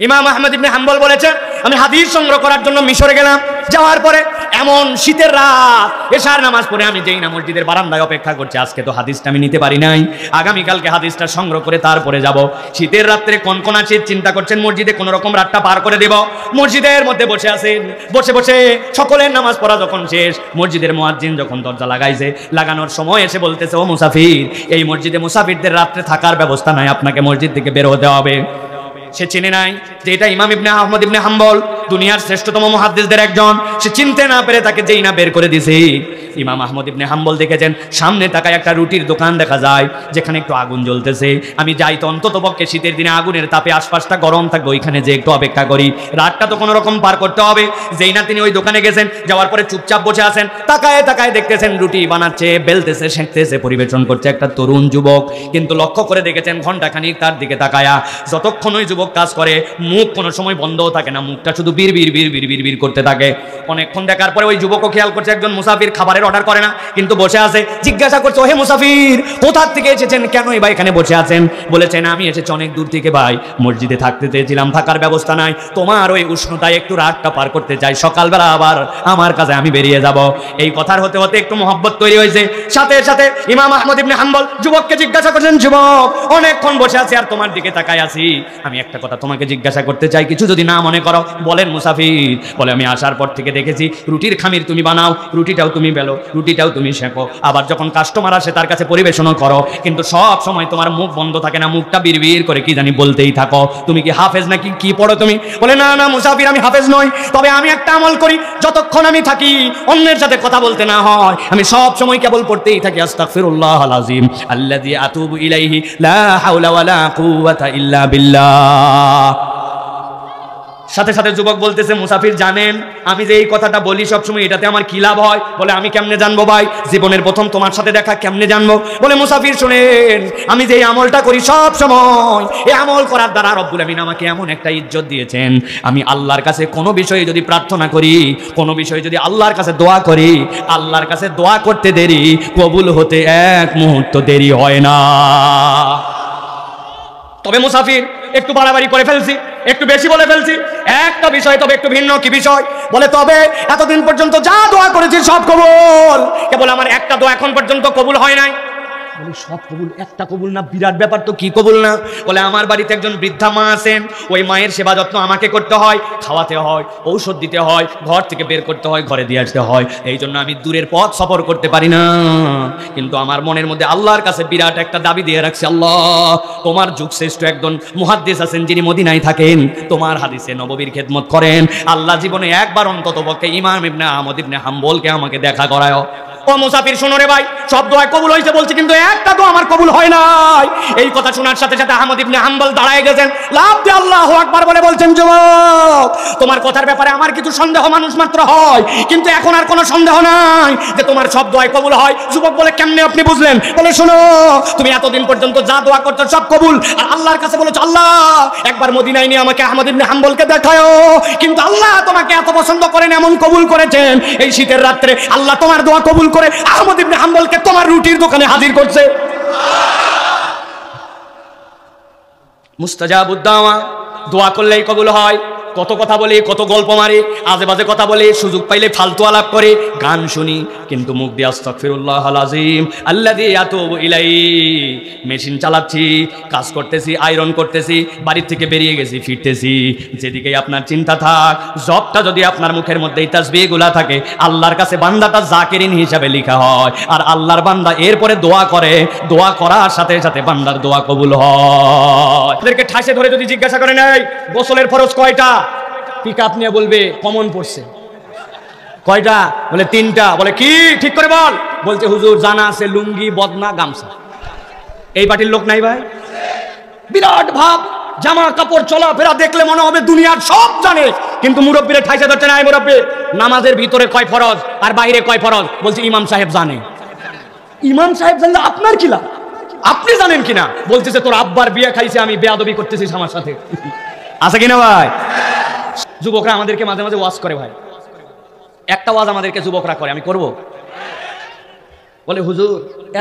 ইমাম আহমদ ইবনে হাম্বল বলেছেন, আমি হাদিস সংগ্রহ করার জন্য মিশরে গেলাম। যাওয়ার পরে এমন শীতের রাত, এশার নামাজ পড়ে আমি যেই না মসজিদের বারান্দায় অপেক্ষা করছি, আজকে তো হাদিসটা আমি নিতে পারি নাই, আগামীকালকে হাদিসটা সংগ্রহ করে তারপরে যাব। শীতের রাত্রে কনকনা শীত, চিন্তা করছেন মসজিদে কোনো রকম রাতটা পার করে দেব। মসজিদের মধ্যে বসে আছেন, বসে বসে সকলের নামাজ পড়া যখন শেষ, মসজিদের মুয়াজ্জিন যখন দরজা লাগাইছে, লাগানোর সময় এসে বলতেছে, ও মুসাফির, এই মসজিদে মুসাফিরদের রাত্রে থাকার ব্যবস্থা নাই, আপনাকে মসজিদ থেকে বের হতে হবে। সে চিনে নাই যে এটা ইমাম ইবনে আহমদ ইবনে হাম্বল, দুনিয়ার শ্রেষ্ঠতম মুহাদ্দিসদের একজন। সে চিনতে না পেরে তাকে যেই না বের করে দিছে। ইমাম আহমদ ইবনে হাম্বল দেখেছেন সামনে তাকায় একটা রুটির দোকান দেখা যায়, যেখানে একটু আগুন জ্বলতেছে। আমি যাই তো অন্তত পক্ষে শীতের দিনে আগুনের তাপে আশপাশটা গরম থাকবে, ওইখানে যে একটু অপেক্ষা করি, রাতটা তো কোনো রকম পার করতে হবে। যেই না তিনি ওই দোকানে গেছেন, যাওয়ার পরে চুপচাপ বসে আছেন, তাকায় তাকায় দেখতেছেন রুটি বানাচ্ছে, বেলতেছে, সেঁকতেছে, পরিবেশন করছে একটা তরুণ যুবক। কিন্তু লক্ষ্য করে দেখেছেন ঘন্টাখানিক তার দিকে তাকায়া, যতক্ষণ ওই যুবক কাজ করে মুখ কোনো সময় বন্ধও থাকে না, মুখটা শুধু বীর বীর বীর বীর বীর বীর করতে থাকে। অনেকক্ষণ দেখার পরে ওই যুবকও খেয়াল করছে একজন মুসাফির খাবারের অর্ডার করে না, কিন্তু বসে আছে। জিজ্ঞাসা করছে, হে মুসাফির, কোথা থেকে এসেছেন, কেনই ভাই এখানে বসে আছেন? বলেছেন, আমি এসেছি অনেক দূর থেকে ভাই, মসজিদে থাকতে চেয়েছিলাম, থাকার ব্যবস্থা নাই, তোমার ওই উষ্ণতায় একটু রাতটা পার করতে চাই, সকালবেলা আবার আমার কাছে আমি বেরিয়ে যাব। এই কথার হতে হতে একটু মহব্বত তৈরি হয়েছে। সাথে সাথে ইমাম আহমদ ইবনে হাম্বল যুবককে জিজ্ঞাসা করছেন, যুবক, অনেকক্ষণ বসে আছি আর তোমার দিকে তাকায় আছি, আমি একটা কথা তোমাকে জিজ্ঞাসা করতে চাই, কিছু যদি না মনে করো। বলেন মুসাফির। বলে, আমি আসার পর থেকে দেখেছি রুটির খামির তুমি বানাও, রুটিটাও তুমি বেলো, রুটিটাও তুমি শেখো, আবার যখন কাস্টমার আসে তার কাছে পরিবেশনও করো, কিন্তু সব সময় তোমার মুখ বন্ধ থাকে না, মুখটা বিড়বিড় করে কি জানি বলতেই থাকো। তুমি কি হাফেজ নাকি কি পড়ো তুমি? বলে, না না মুসাফির, আমি হাফেজ নই, তবে আমি একটা আমল করি, যতক্ষণ আমি থাকি অন্যের সাথে কথা বলতে না হয়, আমি সব সময় কেবল পড়তেই থাকি আস্তাগফিরুল্লাহাল আযীম আল্লাযী আতুবু ইলাইহি লা হাওলা ওয়ালা কুওয়াতা ইল্লা বিল্লাহ। সাথে সাথে যুবক বলতেছে, মুসাফির জানেন আমি যে এই কথাটা বলি সবসময়, এটাতে আমার কি লাভ হয়? বলে, আমি কেমনে জানবো ভাই, জীবনের প্রথম তোমার সাথে দেখা, কেমনে জানবো? বলে, মুসাফির শুনেন, আমি যে এই আমলটা করি সব সময়, এই আমল করার দ্বারা রব্বুল আমিন আমাকে এমন একটা ইজ্জত দিয়েছেন, আমি আল্লাহর কাছে কোনো বিষয়ে যদি প্রার্থনা করি, কোনো বিষয়ে যদি আল্লাহর কাছে দোয়া করি, আল্লাহর কাছে দোয়া করতে দেরি, কবুল হতে এক মুহূর্ত দেরি হয় না। তবে মুসাফির একটু বাড়াবাড়ি করে ফেলছি, একটু বেশি বলে ফেলছি, একটা বিষয় তবে একটু ভিন্ন। কি বিষয়? বলে, তবে এতদিন পর্যন্ত যা দোয়া করেছি সব কবুল, কেবল আমার একটা দোয়া এখন পর্যন্ত কবুল হয় নাই। বলি, সব কবুল, একটা কবুল না? বিরাট ব্যাপার তো, কি কবুল না? বলে, আমার বাড়িতে একজন বৃদ্ধা মা আছেন, ওই মায়ের সেবা যত্ন আমাকে করতে হয়, খাওয়াতে হয়, ঔষধ দিতে হয়, ঘর থেকে বের করতে হয়, ঘরে দিয়ে আসতে হয়, এই জন্য আমি দূরের পথ সফর করতে পারি না। কিন্তু আমার মনের মধ্যে আল্লাহর কাছে বিরাট একটা দাবি দিয়ে রাখছি, আল্লাহ, তোমার যুগশ্রেষ্ঠ একজন মুহাদ্দিস আছেন যিনি মদিনায় থাকেন, তোমার হাদিসে নববীর খেদমত করেন, আল্লাহ জীবনে একবার অন্তত পক্ষে ইমাম ইবনে আহমদ ইবনে হাম্বলকে আমাকে দেখা করায়। ও মুসাফির শোনো রে ভাই, সব দোয়া কবুল হয়েছে বলছি, কিন্তু একটা দোয়া আমার কবুল হয় নাই। এই কথা শোনার সাথে সাথে আহমদ ইবনে হাম্বল দাঁড়ায় গেছেন, লাফ দিয়ে আল্লাহু আকবার বলে বলছেন, যুবক, তোমার কথার ব্যাপারে আমার কিছু সন্দেহ মানুষ মাত্র হয়, কিন্তু এখন আর কোনো সন্দেহ নাই যে তোমার সব দোয়া কবুল হয়। যুবক বলে, কেমনে আপনি বুঝলেন? বলে, শোনো, তুমি এতদিন পর্যন্ত যা দোয়া করছো সব কবুল, আর আল্লাহর কাছে বলেছো, আল্লাহ একবার মদিনায় নিয়ে আমাকে আহমদ ইবনে হাম্বলকে দেখায়ো, কিন্তু আল্লাহ তোমাকে এত পছন্দ করেন, এমন কবুল করেছেন, এই শীতের রাত্রে আল্লাহ তোমার দোয়া কবুল করে আহমদ ইবনে হাম্বলকে তোমার রুটির দোকানে হাজির করছে। মুস্তাজাবুদ দাওয়া, দোয়া করলেই কবুল হয়। কত কথা বলে, কত গল্প মারে, আজে বাজে কথা বলে, সুযোগ পাইলে ফালতু আলাপ করে, গান শুনি, কিন্তু মুখ দিয়ে আস্তাগফিরুল্লাহাল আযীম আল্লাযী আতুবু ইলাইহি। মেশিন চালাচ্ছি, কাজ করতেছি, আয়রন করতেছি, বাড়ির থেকে বেরিয়ে গেছি, ফিরতেছি, যেদিকেই আপনার চিন্তা থাক, জবটা যদি আপনার মুখের মধ্যেই তাসবিহগুলা থাকে, আল্লাহর কাছে বান্দাটা জাকিরিন হিসাবে লেখা হয়, আর আল্লাহর বান্দা এরপরে দোয়া করে, দোয়া করার সাথে সাথে বান্দার দোয়া কবুল হয়। এদেরকে ঠাসে ধরে যদি জিজ্ঞাসা করেন, এই গোসলের ফরজ কয়টা? পিকআপ নিয়ে বলবে কমন পড়ছে। কয়টা? বলে 3টা। বলে, কি ঠিক করে বল? বলছে, হুজুর জানা আছে লুঙ্গি, বদনা, গামছা। এই পার্টির লোক নাই ভাই? বিরাট ভাব, জামা কাপড় চলাফেরা দেখলে মনে হবে দুনিয়ার সব জানে, কিন্তু মুরব্বীরে ঠাইসে ধরতে নাই। মুরব্বী, নামাজের ভিতরে কয় ফরজ আর বাইরে কয় ফরজ? বলছে, ইমাম সাহেব জানে। ইমাম সাহেব জানলে আপনার কি লাভ? আপনি জানেন কিনা? বলতেছে, তোর আব্বার বিয়ে খাইছে, আমি বেয়াদবি করতেছিস আমার সাথে। আছে কিনা ভাই? যুবকরা আমাদেরকে মাঝে মাঝে ওয়াজ করে ভাই, একটা ওয়াজ আমাদেরকে যুবকরা করে, আমি করব? বলে, হুজুর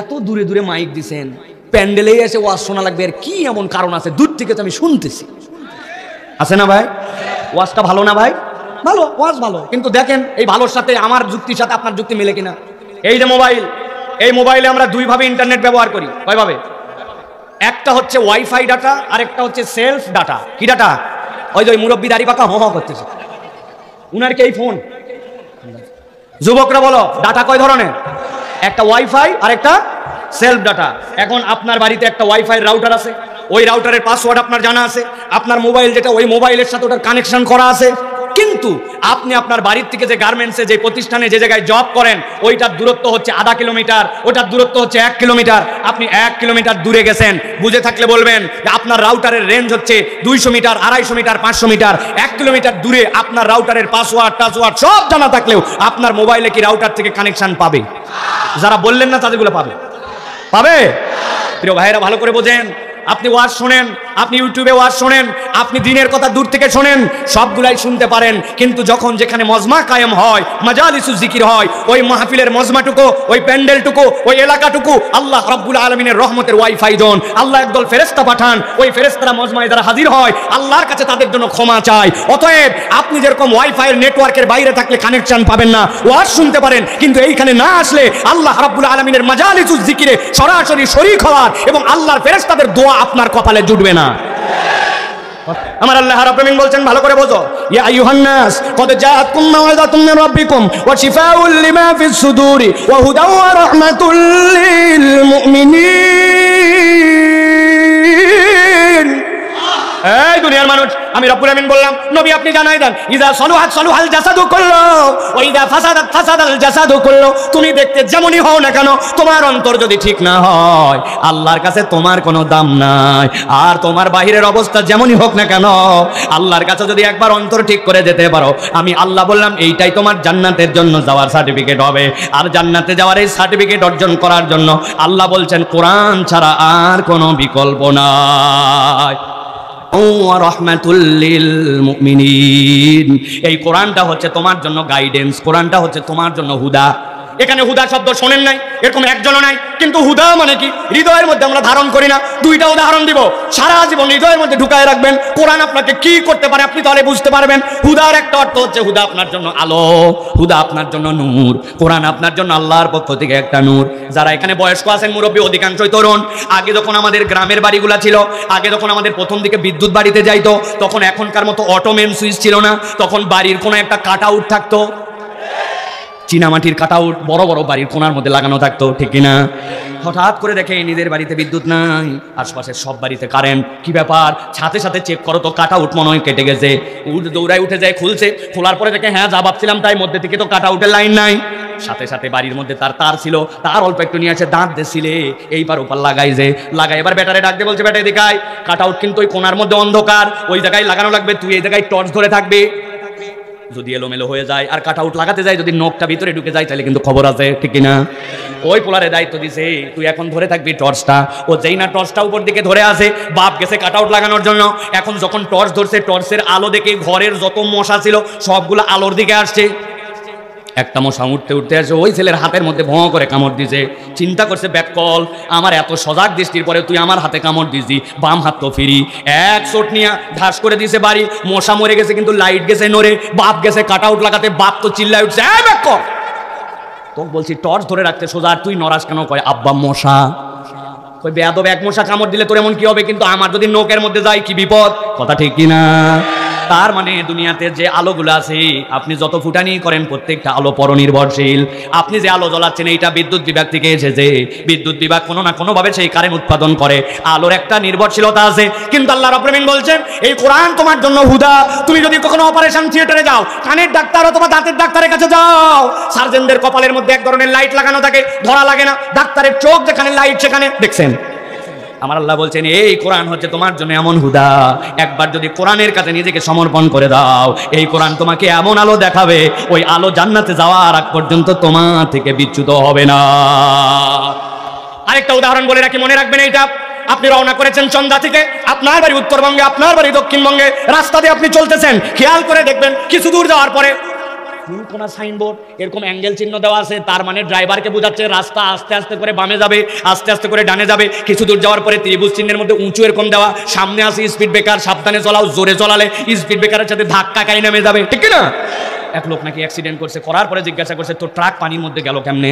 এত দূরে দূরে মাইক দিছেন, প্যান্ডেলেই এসে ওয়াজ শোনা লাগবে, আর কি এমন কারণ আছে? দূর থেকে তো আমি শুনতেছি। আছে না ভাই? ওয়াজটা ভালো না ভাই? ভালো, ওয়াজ ভালো, কিন্তু দেখেন এই ভালোর সাথে আমার যুক্তির সাথে আপনার যুক্তি মেলে কিনা। এই যে মোবাইল, এই মোবাইলে আমরা দুইভাবে ইন্টারনেট ব্যবহার করি। কয়ভাবে? একটা হচ্ছে ওয়াইফাই ডাটা, আর একটা হচ্ছে সেলফ ডাটা। কি ডাটা? ওই যে ওই মুরব্বী দাড়ি পাকা হ হ করতেছে, উনার কি এই ফোন? যুবকরা বলো, ডাটা কয় ধরনের? একটা ওয়াইফাই আর একটা সেলফ ডাটা। এখন আপনার বাড়িতে একটা ওয়াইফাই রাউটার আছে, ওই রাউটারের পাসওয়ার্ড আপনার জানা আছে, আপনার মোবাইল যেটা ওই মোবাইলের সাথে ওটার কানেকশন করা আছে, কিন্তু আপনি আপনার বাড়ির থেকে যে গার্মেন্টসে যে প্রতিষ্ঠানে যে জায়গায় জব করেন ওইটার দূরত্ব হচ্ছে 0.5 কিলোমিটার, ওটার দূরত্ব হচ্ছে 1 কিলোমিটার। আপনি 1 কিলোমিটার দূরে গেছেন, বুঝে থাকলে বলবেন যে আপনার রাউটারের রেঞ্জ হচ্ছে 200 মিটার, 250 মিটার, 500 মিটার। 1 কিলোমিটার দূরে আপনার রাউটারের পাসওয়ার্ড টাসওয়ার্ড সব জানা থাকলেও আপনার মোবাইলে কি রাউটার থেকে কানেকশন পাবে? যারা বললেন না তাদেরগুলো পাবে? পাবে? প্রিয় ভাইয়েরা ভালো করে বোঝেন, আপনি ওয়াজ শোনেন, আপনি ইউটিউবে ওয়াজ শোনেন, আপনি দিনের কথা দূর থেকে শোনেন, সবগুলাই শুনতে পারেন, কিন্তু যখন যেখানে মজমা কায়েম হয়, মাজালিসুজ জিকির হয়, ওই মাহফিলের মজমাটুকু, ওই প্যান্ডেলটুকু, ওই এলাকাটুকু আল্লাহ রাব্বুল আলামিনের রহমতের ওয়াইফাই জোন। আল্লাহ একদল ফেরেশতা পাঠান, ওই ফেরেশতারা মজমায় যারা হাজির হয় আল্লাহর কাছে তাদের জন্য ক্ষমা চায়। অতএব আপনি যেরকম ওয়াইফাইয়ের নেটওয়ার্কের বাইরে থাকলে কানেকশন পাবেন না, ওয়াজ শুনতে পারেন, কিন্তু এইখানে না আসলে আল্লাহ রাব্বুল আলামিনের মাজালিসুজ জিকিরে সরাসরি শরীক হওয়ার এবং আল্লাহর ফেরেশতাদের দোয়া আপনার কপালে জুটবে না। আমার আল্লাহ রাব্বুল আলামিন বলছেন, ভালো করে বোঝো, ইয়া আইয়ুহান নাস কদ জাআতকুম মাওয়াযাতুম মির রাব্বিকুম ওয়া শিফাউল লিমা ফিস সুদুরি ওয়া হুদাও ওয়া রাহমাতুল লিল মুমিনিন। এই দুনিয়ার মানুষ, আমি রব্বুল আমিন বললাম, নবী আপনি জানাই দেন, ইযা সালুহাত সালুহাল জাসাদু কুল্লু ওয়া ইযা ফাসাদাত ফাসাদাল জাসাদু কুল্লু। তুমি দেখতে যেমনই হও না কেন, তোমার অন্তর যদি ঠিক না হয় আল্লাহর কাছে তোমার কোনো দাম নাই। আর তোমার বাহিরের অবস্থা যেমনই হোক না কেন, আল্লাহর কাছে যদি একবার অন্তর ঠিক করে যেতে পারো, আমি আল্লাহ বললাম এইটাই তোমার জান্নাতের জন্য যাওয়ার সার্টিফিকেট হবে। আর জান্নাতে যাওয়ার এই সার্টিফিকেট অর্জন করার জন্য আল্লাহ বলছেন কোরআন ছাড়া আর কোনো বিকল্প নাই। এই কোরআনটা হচ্ছে তোমার জন্য গাইডেন্স, কোরআনটা হচ্ছে তোমার জন্য হুদা। এখানে হুদা শব্দ শোনেন নাই, এরকম একজনও নাই, কিন্তু হুদা মানে কি হৃদয়ের মধ্যে আমরা ধারণ করি না। দুইটা উদাহরণ দিব, সারা জীবন হৃদয়ের মধ্যে ঢুকায় রাখবেন, কোরআন আপনাকে কি করতে পারে আপনি তাহলে বুঝতে পারবেন। হুদার একটা অর্থ হচ্ছে হুদা আপনার জন্য আলো, হুদা আপনার জন্য নূর, কোরআন আপনার জন্য আল্লাহর পক্ষ থেকে একটা নূর। যারা এখানে বয়স্ক আছেন, মুরব্বী, অধিকাংশই তরুণ। আগে যখন আমাদের গ্রামের বাড়িগুলা ছিল, আগে যখন আমাদের প্রথম দিকে বিদ্যুৎ বাড়িতে যাইতো, তখন এখনকার মতো অটোমেন সুইচ ছিল না, তখন বাড়ির কোনো একটা কাট আউট থাকতো, চীনামাটির কাটাউট বড় বড় বাড়ির কোনার মধ্যে লাগানো থাকতো, ঠিক কিনা? হঠাৎ করে দেখে নিজের বাড়িতে বিদ্যুৎ নাই, আশপাশের সব বাড়িতে কারেন্ট। কি ব্যাপার? সাথে সাথে চেক করো তো, কাটাউট মনে হয় কেটে গেছে। দৌড়ায় উঠে যায়, খুলছে, খোলার পরে দেখে হ্যাঁ যা ভাবছিলাম তাই, মধ্যে থেকে তো কাটাউটের লাইন নাই। সাথে সাথে বাড়ির মধ্যে তার ছিল, তার অল্প একটু নিয়ে আসে, দাঁত দিছিলে, এইবার ওপার লাগাই এবার ব্যাটারে ডাক দিয়ে বলছে, ব্যাটারি দেখায় কাটাউট কিন্তু ওই কোনার মধ্যে অন্ধকার, ওই জায়গায় লাগানো লাগবে, তুই এই জায়গায় টর্চ ধরে থাকবে। যদি এলোমেলো হয়ে যায় আর কাট আউট লাগাতে যায়, যদি নখটা ভিতরে ঢুকে যায় তাহলে কিন্তু খবর আছে, ঠিক না? ওই পোলারে দায়িত্ব দিছে, তুই এখন ধরে থাকবি টর্চটা। ও যেই না টর্চটা উপর দিকে ধরে আছে, বাপ গেছে কাট আউট লাগানোর জন্য। এখন যখন টর্চ ধরছে, টর্চের আলো দেখে ঘরের যত মশা ছিল সবগুলো আলোর দিকে আসছে। একটা মশা উঠতে উঠতে আসে, ওই ছেলের হাতের মধ্যে ভোঁ করে কামড় দিছে। চিন্তা করছে, ব্যাককল, আমার এত সজাগ দৃষ্টির পরে তুই আমার হাতে কামড় দিছি, বাম হাত তো ফিরি। এক চোট নিয়ে ধাস করে দিছে বাড়ি, মশা মরে গেছে কিন্তু লাইট গেছে নড়ে। বাপ গেছে কাট আউট লাগাতে, বাপ তো চিল্লায় উঠছে, ব্যাককল, তো বলছি টর্চ ধরে রাখতে সোজা, আর তুই নড়াস কেন? কয় আব্বা মশা। কই বেয়াদব, এক মশা কামড় দিলে তোর এমন কি হবে, কিন্তু আমার যদি নোকের মধ্যে যায় কি বিপদ। কথা ঠিক কিনা? তার মানে দুনিয়াতে যে আলোগুলো আছে, আপনি যত ফুটানি করেন প্রত্যেকটা আলো পরনির্ভরশীল। আপনি যে আলো জ্বলাচ্ছেন এইটা বিদ্যুৎ বিভাগ থেকে এসেছে, বিদ্যুৎ বিভাগ কোনো না কোনো ভাবে সেই কারেন্ট উৎপাদন করে, আলোর একটা নির্ভরশীলতা আছে। কিন্তু আল্লাহ রাব্বুল আমিন বলছেন এই কোরআন তোমার জন্য হুদা। তুমি যদি কখনো অপারেশন থিয়েটারে যাও, কানের ডাক্তার অথবা দাঁতের ডাক্তারের কাছে যাও, সার্জনদের কপালের মধ্যে এক ধরনের লাইট লাগানো থাকে, ধরা লাগে না, ডাক্তারের চোখ যেখানে লাইট সেখানে, দেখছেন? আমার আল্লাহ বলছেন এই কোরআন হচ্ছে তোমার জন্য এমন হুদা, একবার যদি কোরআনের কাছে নিজেকে সমর্পণ করে দাও, এই কোরআন তোমাকে এমন আলো দেখাবে, ওই আলো জান্নাতে যাওয়ার আগ পর্যন্ত তোমার থেকে বিচ্যুত হবে না। আরেকটা উদাহরণ বলে রাখি, মনে রাখবেন এইটা। আপনি রওনা করেছেন চন্দা থেকে, আপনার বাড়ি উত্তরবঙ্গে, আপনার বাড়ি দক্ষিণবঙ্গে, রাস্তা দিয়ে আপনি চলতেছেন, খেয়াল করে দেখবেন কিছু দূর যাওয়ার পরে কোন কোনা সাইনবোর্ড এরকম অ্যাঙ্গেল চিহ্ন দেওয়া আছে, তার মানে ড্রাইভারকে বোঝাচ্ছে রাস্তা আস্তে আস্তে করে বামে যাবে, আস্তে আস্তে করে ডানে যাবে। কিছু দূর যাওয়ার পরে ত্রিভুজ চিহ্নের মধ্যে উঁচু এরকম দেওয়া, সামনে আছে স্পিড ব্রেকার, সাবধানে চালাও, জোরে চলালে স্পিড ব্রেকারের সাথে ধাক্কা খাই নেমে যাবে, ঠিক না? এক লোক নাকি অ্যাক্সিডেন্ট করছে, করার পরে জিজ্ঞাসা করছে তোর ট্রাক পানির মধ্যে গেল কেমনে?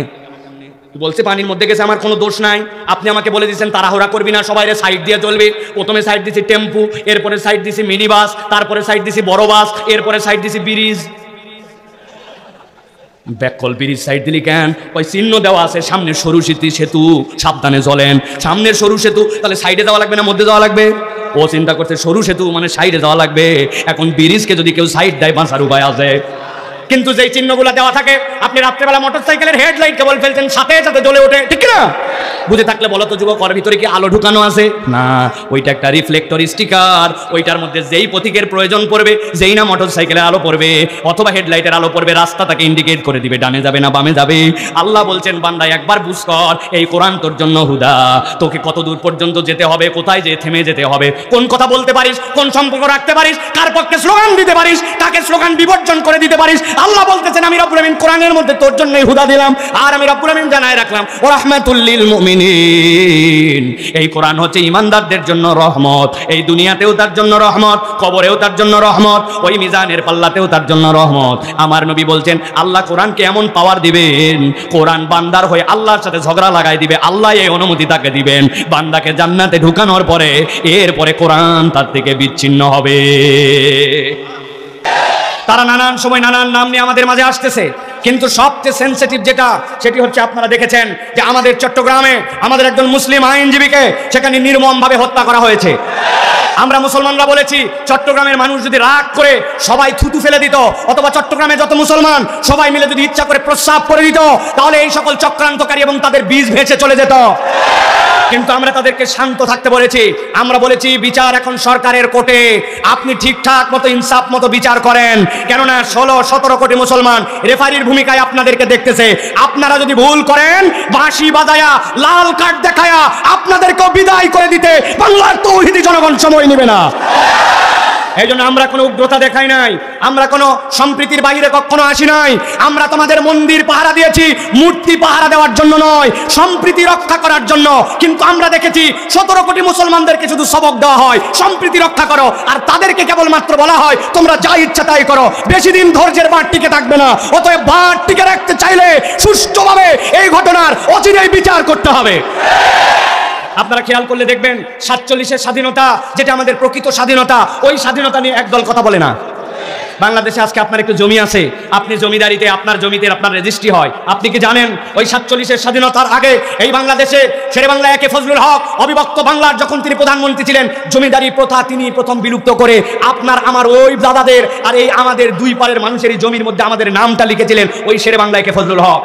বলছে পানির মধ্যে গেছে, আমার কোনো দোষ নাই, আপনি আমাকে বলে দিয়েছেন তাড়াহুড়া করবি না, সবাই সাইড দিয়ে চলবে। প্রথমে সাইড দিছি টেম্পু, এরপরে সাইড দিছি মিনি বাস, তারপরে সাইড দিছি বড় বাস, এরপরে সাইড দিছি ব্রিজ। ব্যাকল ব্রিজ সাইড দিলি কেন? ওই চিহ্ন দেওয়া আছে সামনে সরু সেতু, সাবধানে চলেন। সামনের সরু সেতু, তাহলে সাইডে যাওয়া লাগবে না মধ্যে যাওয়া লাগবে? ও চিন্তা করছে সরু সেতু মানে সাইডে যাওয়া লাগবে, এখন ব্রিজকে যদি কেউ সাইড দেয় বাঁচার উপায় আছে। কিন্তু যেই চিহ্নগুলো দেওয়া থাকে, আপনি রাত্রেবেলা মোটরসাইকেলের হেডলাইট কেবল ফেলছেন, সাথে সাথে জ্বলে ওঠে, ঠিক না? বুঝে থাকলে বলো তো যুবক, ওর ভিতরে কি আলো ঢুকানো আছে? না, ওইটা একটা রিফ্লেক্টর স্টিকার। ওইটার মধ্যে যেই প্রতীকের প্রয়োজন পড়বে, যেই না মোটরসাইকেলের আলো পড়বে অথবা হেডলাইটের আলো পড়বে, রাস্তা তাকে ইন্ডিকেট করে দিবে, ডানে যাবে না বামে যাবে। আল্লাহ বলছেন বান্দা একবার বুঝ কর, এই কোরআন তোর জন্য হুদা। তোকে কত দূর পর্যন্ত যেতে হবে, কোথায় যে থেমে যেতে হবে, কোন কথা বলতে পারিস, কোন সম্পর্ক রাখতে পারিস, কার পক্ষে স্লোগান দিতে পারিস, কাকে স্লোগান বিবর্জন করে দিতে পারিস। আল্লাহ বলতেছেন আমি রব্বুল আমিন কোরআনের মধ্যে তোর জন্যই হুদা দিলাম। আর আমি রব্বুল আমিন জানায় রাখলাম ও রাহমাতুল লিল মুমিনিন, এই কোরআন হচ্ছে ইমানদারদের জন্য রহমত। এই দুনিয়াতেও তার জন্য রহমত, কবরেও তার জন্য রহমত, ওই মিজানের পাল্লাতেও তার জন্য রহমত। আমার নবী বলছেন আল্লাহ কোরআনকে এমন পাওয়ার দিবেন, কোরআন বান্দার হয়ে আল্লাহর সাথে ঝগড়া লাগাই দিবে, আল্লাহ এই অনুমতি তাকে দিবেন। বান্দাকে জান্নাতে ঢুকানোর পরে এরপরে কোরআন তার থেকে বিচ্ছিন্ন হবে। তারা নানান সময় নানান নাম নিয়ে আমাদের মাঝে আসতেছে, কিন্তু সবচেয়ে সেন্সিটিভ যেটা, সেটি হচ্ছে আপনারা দেখেছেন যে আমাদের চট্টগ্রামে আমাদের একজন মুসলিম আইনজীবীকে সেখানে নির্মমভাবে হত্যা করা হয়েছে। আমরা মুসলমানরা বলেছি চট্টগ্রামের মানুষ যদি রাগ করে সবাই থুতু ফেলে দিত, অথবা চট্টগ্রামে যত মুসলমান সবাই মিলে যদি ইচ্ছা করে প্রস্রাব করে দিত, তাহলে এই সকল চক্রান্তকারী এবং তাদের বীজ ভেসে চলে যেত। কিন্তু আমরা তাদেরকে শান্ত থাকতে বলেছি। আমরা বলেছি বিচার এখন সরকারের কোর্টে, আপনি ঠিকঠাক মতো ইনসাফ মতো বিচার করেন, কেননা 16-17 কোটি মুসলমান রেফারির ভূমিকায় আপনাদেরকে দেখতেছে। আপনারা যদি ভুল করেন, বাঁশি বাজায়া লাল কার্ড দেখায়া আপনাদেরকেও বিদায় করে দিতে বাংলার তৌহিদি জনগণ সময় নেবে না। এই জন্য আমরা কোনো উগ্রতা দেখাই নাই, আমরা কোনো সম্প্রীতির বাইরে কখনো আসি নাই। আমরা তোমাদের মন্দির পাহারা দিয়েছি মূর্তি পাহারা দেওয়ার জন্য নয়, সম্প্রীতি রক্ষা করার জন্য। কিন্তু আমরা দেখেছি 17 কোটি মুসলমানদেরকে শুধু সবক দেওয়া হয় সম্প্রীতি রক্ষা করো, আর তাদেরকে কেবলমাত্র বলা হয় তোমরা যা ইচ্ছা তাই করো। বেশি দিন ধৈর্যের বাঁধ টিকে থাকবে না। অতএব বাঁধ টিকে রাখতে চাইলে সুষ্ঠুভাবে এই ঘটনার অচিরেই বিচার করতে হবে। আপনারা খেয়াল করলে দেখবেন 47-এর স্বাধীনতা, যেটা আমাদের প্রকৃত স্বাধীনতা, ওই স্বাধীনতা নিয়ে একদল কথা বলে না। বাংলাদেশে আজকে আপনার একটু জমি আছে, আপনি জমিদারিতে আপনার জমিতে আপনার রেজিস্ট্রি হয়। আপনি কি জানেন ওই 47-এর স্বাধীনতার আগে এই বাংলাদেশে শেরে বাংলা একে ফজলুল হক অবিভক্ত বাংলার যখন তিনি প্রধানমন্ত্রী ছিলেন, জমিদারি প্রথা তিনি প্রথম বিলুপ্ত করে আপনার আমার ওই দাদাদের আর এই আমাদের দুই পারের মানুষেরই জমির মধ্যে আমাদের নামটা লিখেছিলেন ওই শেরে বাংলা একে ফজলুল হক।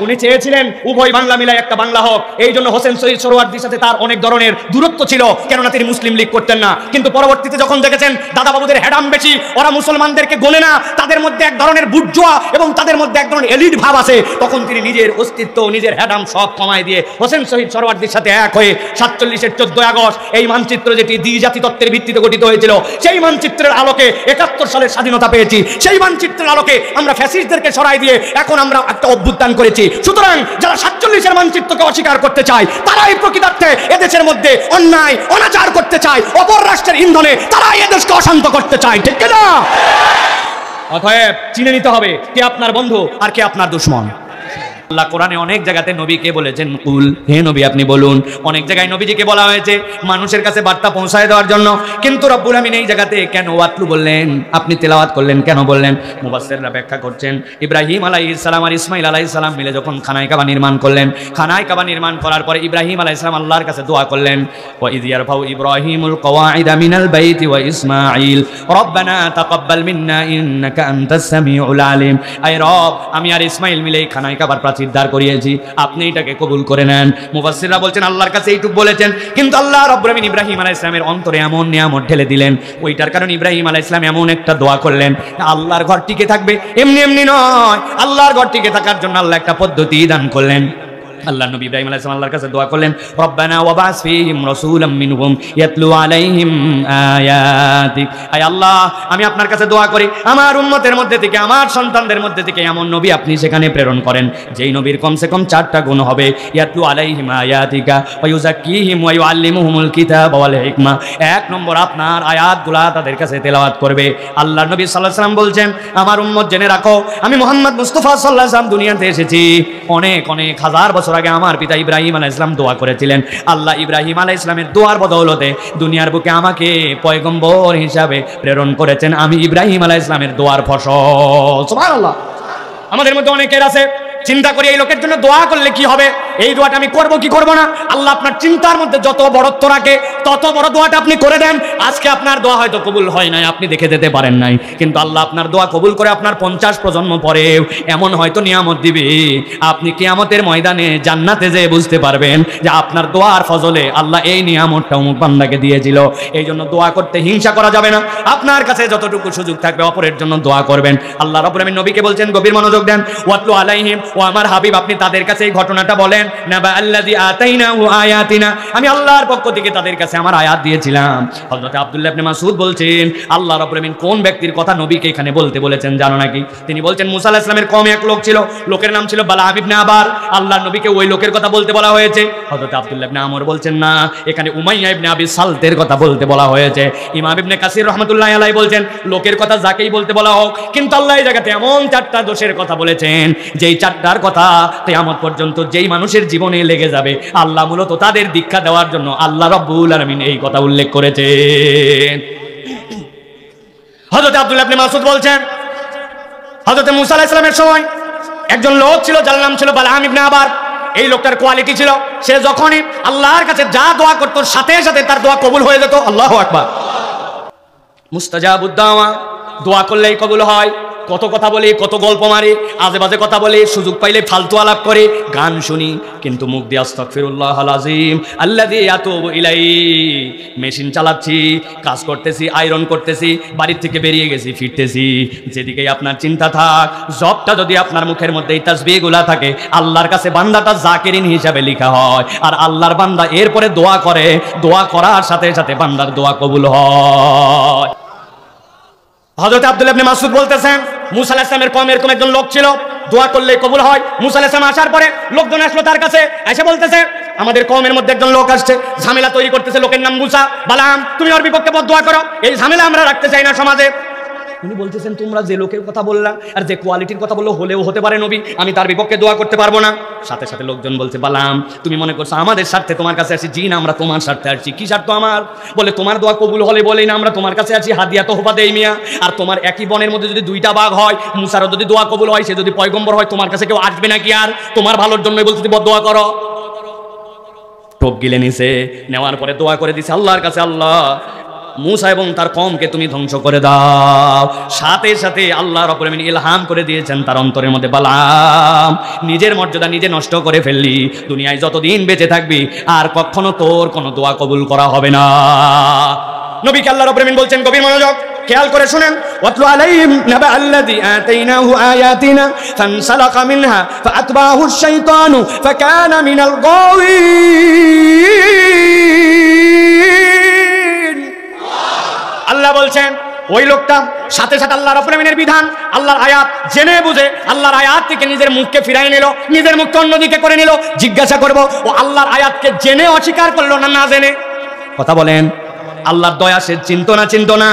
উনি চেয়েছিলেন উভয় বাংলা মিলায় একটা বাংলা হোক। এই জন্য হোসেন শহীদ সোহরাওয়ার্দীর সাথে তার অনেক ধরনের দূরত্ব ছিল, কেননা তিনি মুসলিম লীগ করতেন না। কিন্তু পরবর্তীতে যখন দেখেছেন দাদা বাবুদের হেডাম বেশি, ওরা মুসলমানদেরকে গোনে না, তাদের মধ্যে এক ধরনের বুর্জোয়া এবং তাদের মধ্যে এক ধরনের এলিট ভাব আছে, তখন তিনি নিজের অস্তিত্ব নিজের হেডাম সব কমায় দিয়ে হোসেন শহীদ সোহরাওয়ার্দীর সাথে এক হয়ে 47-এর 14 আগস্ট এই মানচিত্র যেটি দ্বিজাতি তত্ত্বের ভিত্তিতে গঠিত হয়েছিল, সেই মানচিত্রের আলোকে 71 সালের স্বাধীনতা পেয়েছি। সেই মানচিত্রের আলোকে আমরা ফ্যাসিস্টদেরকে সরাই দিয়ে এখন আমরা একটা অভ্যুত্থান করেছি। সুতরাং যারা 47-এর মানচিত্রকে অস্বীকার করতে চায়, তারাই প্রকৃতার্থে এদেশের মধ্যে অন্যায় অনাচার করতে চায়, অপর রাষ্ট্রের ইন্ধনে তারাই এদেশকে অশান্ত করতে চায়, ঠিক না? অতএব চিনে নিতে হবে কে আপনার বন্ধু আর কে আপনার দুশমন। আল্লাহ কোরআনে অনেক জায়গাতে নবীকে বলেছেন কুল, হে নবী আপনি বলুন। অনেক জায়গায় নবীজিকে বলা হয়েছে মানুষের কাছে বার্তা পৌঁছায় দেওয়ার জন্য। কিন্তু রব্বুল আমিন এই জায়গাতে কেন ওয়াতলু বললেন, আপনি তেলাওয়াত করলেন কেন বললেন? মুফাসসিররা ব্যাখ্যা করছেন ইব্রাহিম আলাইহিস সালাম আর ইসমাঈল আলাইহিস সালাম মিলে যখন খানায় কাবা নির্মাণ করলেন, খানায় কাবা নির্মাণ করার পরে ইব্রাহিম আলাইহিস সালাম আল্লাহর কাছে দোয়া করলেন, ওয়া ইয ইয়ারফাউ ইব্রাহিমুল কওয়াইদা মিনাল বাইতি ওয়া ইসমাঈল রব্বানা তাকাব্বাল মিন্না ইন্নাকা আনতাস সামিউল আলিম। আয় রব, আমি আর ইসমাঈল মিলে খানায় কাবার দাঁড় করিয়েছি, আপনি এটাকে কবুল করে নেন। মুফাসসিররা বলছেন আল্লাহর কাছে এইটুকু বলেছেন, কিন্তু আল্লাহ রাব্বুল আমিন ইব্রাহিম আলাইহিস সালামের অন্তরে এমন নিয়ামত ঢেলে দিলেন, ওইটার কারণে ইব্রাহিম আলাইহিস সালাম এমন একটা দোয়া করলেন, আল্লাহর ঘর টিকে থাকবে এমনি এমনি নয়, আল্লাহর ঘর টিকে থাকার জন্য আল্লাহ একটা পদ্ধতি দান করলেন। আল্লাহ নবী ইব্রাহিম আলাইহিস সালাম আল্লাহর কাছে দোয়া করলেন, রব্বানা ওয়াবাস ফীহিম রাসূলাম মিনহুম ইয়াতলু আলাইহিম আয়াতিক। আয় আল্লাহ, আমি আপনার কাছে দোয়া করি আমার উম্মতের মধ্যে থেকে, আমার সন্তানদের মধ্যে থেকে এমন নবী আপনি সেখানে প্রেরণ করেন যেই নবীর কমসে কম 4টা গুণ হবে, ইয়াতলু আলাইহিম আয়াতিকা ওয়া ইউযাক্কিহিম ওয়া ইউআল্লিমুহুমুল কিতাবা ওয়াল হিকমা। 1 নম্বর আপনার আয়াতগুলা তাদের কাছে তেলাওয়াত করবে। আল্লাহ নবী সাল্লাল্লাহু আলাইহি ওয়াসাল্লাম বলছেন, আমার উম্মত জেনে রাখো, আমি মুহাম্মদ মুস্তাফা সাল্লাল্লাহু আলাইহি ওয়াসাল্লাম দুনিয়াতে এসেছি অনেক অনেক হাজার বছর আগে আমার পিতা ইব্রাহিম আলাইহিস সালাম দোয়া করেছিলেন। আল্লাহ ইব্রাহিম আলাইহিস সালামের দোয়ার বদৌলতে দুনিয়ার বুকে আমাকে পয়গম্বর হিসাবে প্রেরণ করেছেন। আমি ইব্রাহিম আলাইহিস সালামের দোয়ার ফসল। সুবহানাল্লাহ। আমাদের মধ্যে অনেকের আছে চিন্তা করি এই লোকের জন্য দোয়া করলে কি হবে, এই দোয়াটা আমি করব কি করব না। আল্লাহ আপনার চিন্তার মধ্যে যত বড়ত্ব রাখে তত বড় দোয়াটা আপনি করে দেন। আজকে আপনার দোয়া হয়তো কবুল হয় নাই, আপনি দেখে দিতে পারেন নাই, কিন্তু আল্লাহ আপনার দোয়া কবুল করে আপনার 50 প্রজন্ম পরেও এমন হয়তো নিয়ামত দিবে, আপনি কিয়ামতের ময়দানে জান্নাতে যেয়ে বুঝতে পারবেন যে আপনার দোয়ার ফজলে আল্লাহ এই নিয়ামতটা অমুক বান্দাকে দিয়েছিল। এই জন্য দোয়া করতে হিংসা করা যাবে না। আপনার কাছে যতটুকু সুযোগ থাকবে অপরের জন্য দোয়া করবেন। আল্লাহ রাব্বুল আলামিন নবীকে বলছেন, গভীর মনোযোগ দেন, ওয়াতলু আলাইহিম, ও আমার হাবিব আপনি তাদের কাছে এই ঘটনাটা বলেন, নাবা আল্লাযী আতাইনাহু আয়াতিনা, আমি আল্লাহর পক্ষ থেকে তাদের কাছে আমার আয়াত দিয়েছিলাম। হযরত আব্দুল্লাহ ইবনে মাসউদ বলছেন, আল্লাহ রাব্বুল আলামিন কোন ব্যক্তির কথা নবীকে এখানে বলতে বলেছেন জানো নাকি? তিনি বলছেন, মুসা আলাইহিস সালামের কওমে এক লোক ছিল, লোকের নাম ছিল বালাম ইবনে আবার। আল্লাহর নবীকে ওই লোকের কথা বলতে বলা হয়েছে। হযরত আব্দুল্লাহ ইবনে আমর বলছেন, না, এখানে উমাইয়া ইবনে আবি সালতের কথা বলতে বলা হয়েছে। ইমাম ইবনে কাসির রাহমাতুল্লাহি আলাইহি বলছেন, লোকের কথা যাকেই বলতে বলা হোক, কিন্তু আল্লাহ এই জায়গাতে এমন 4টা দোষের কথা বলেছেন যেই 4টার কথা কিয়ামত পর্যন্ত যেই মানুষের জীবনে লেগে যাবে, আল্লাহ মূলত তাদের দীক্ষা দেওয়ার জন্য আল্লাহ রাব্বুল আলামিন এই কথা উল্লেখ করেছেন। হযরত আব্দুল্লাহ ইবনে মাসউদ বলছেন, হযরত মুসা আলাইহিস সালামের সময় একজন লোক ছিল যার নাম ছিল বালাম ইবনে আবার। এই লোকটার কোয়ালিটি ছিল, সে যখনই আল্লাহর কাছে যা দোয়া করত সাথে সাথে তার দোয়া কবুল হয়ে যেত। আল্লাহু আকবার। মুস্তাজাবুদ দাওয়া, দোয়া করলেই কবুল হয়। কত কথা বলি, কত গল্প মারি, আজে বাজে কথা বলি, সুযোগ পাইলে ফালতু আলাপ করি, গান শুনি, কিন্তু মুখ দিয়ে আস্তাগফিরুল্লাহাল আযীম আল্লাযী আতুবু ইলাইহি। মেশিন চালাচ্ছি, কাজ করতেছি, আয়রন করতেছি, বাড়ির থেকে বেরিয়ে গেছি, ফিরতেছি, যেদিকেই আপনার চিন্তা থাক, জবটা যদি আপনার মুখের মধ্যে এই তাসবিহগুলা থাকে, আল্লাহর কাছে বান্দাটা জাকিরিন হিসাবে লেখা হয়। আর আল্লাহর বান্দা এরপরে দোয়া করে, দোয়া করার সাথে সাথে বান্দার দোয়া কবুল হয়। হযরত আব্দুল্লাহ ইবনে মাসউদ বলতেছেন, মুসা আলাইহিস সালামের কওমে এরকম একজন লোক ছিল, দোয়া করলে কবুল হয়। মুসা আলাইহিস সালাম আসার পরে লোকজন আসলো তার কাছে, এসে বলতেছে, আমাদের কওমের মধ্যে একজন লোক আসছে, ঝামেলা তৈরি করতেছে, লোকের নাম মুসা। বালাম, তুমি ওর বিপক্ষে বদদোয়া করো, এই ঝামেলা আমরা রাখতে চাই না সমাজে। উনি বলতেছেন, তোমরা যে লোকের কথা বললাম আর যে কোয়ালিটির কথা বললো, হলেও হতে পারে নবী, আমি তার বিপক্ষে দোয়া করতে পারবো না। সাথে সাথে লোকজন বলছে, বালাম, তুমি মনে করছো আমাদের স্বার্থে তোমার কাছে আসি? জি না, আমরা তোমার স্বার্থে আসছি। কি স্বার্থ আমার? বলে, তোমার দোয়া কবুল হলে বলেই না আমরা তোমার কাছে আছি, হাদিয়া তোহফা দেই মিয়া। আর তোমার একই বনের মধ্যে যদি 2টা বাঘ হয়, মুসারও যদি দোয়া কবুল হয়, সে যদি পয়গম্বর হয়, তোমার কাছে কেউ আসবে নাকি? আর তোমার ভালোর জন্যই বলতে বদদোয়া করো। টোপ গিলে নিছে, নেওয়ার পরে দোয়া করে দিছে আল্লাহর কাছে, আল্লাহ মুসা এবং তার কওমকে তুমি ধ্বংস করে দাও। সাথে সাথে আল্লাহ রাব্বুল আলামিন ইলহাম করে দিয়েছেন তার অন্তরের মধ্যে, বালাম, নিজের মর্যাদা নিজে নষ্ট করে ফেললি, দুনিয়ায় যতদিন বেঁচে থাকবি আর কখনো তোর কোনো দোয়া কবুল করা হবে না। নবীকে আল্লাহ রাব্বুল আলামিন বলছেন, গভীর মনোযোগ, খেয়াল করে শুনেন, ওয়াতলু আলাইহিম নাবা আল্লাযী আতাইনাহু আয়াতিনা ফানসালাকা মিনহা ফাআতবাহু আশ-শাইতানু ফাকানা মিনাল গাওয়িন। আল্লাহ বলছেন, ওই লোকটা সাথে সাথে আল্লাহ রাব্বুল আলামিনের বিধান, আল্লাহর আয়াত জেনে বুঝে আল্লাহর আয়াত থেকে নিজের মুখকে ফিরাই নিল, নিজের মুখকে অন্যদিকে করে নিল। জিজ্ঞাসা করব, ও আল্লাহর আয়াতকে জেনে অস্বীকার করলো না না জেনে? কথা বলেন। আল্লাহর দয়া সে চিন্তা না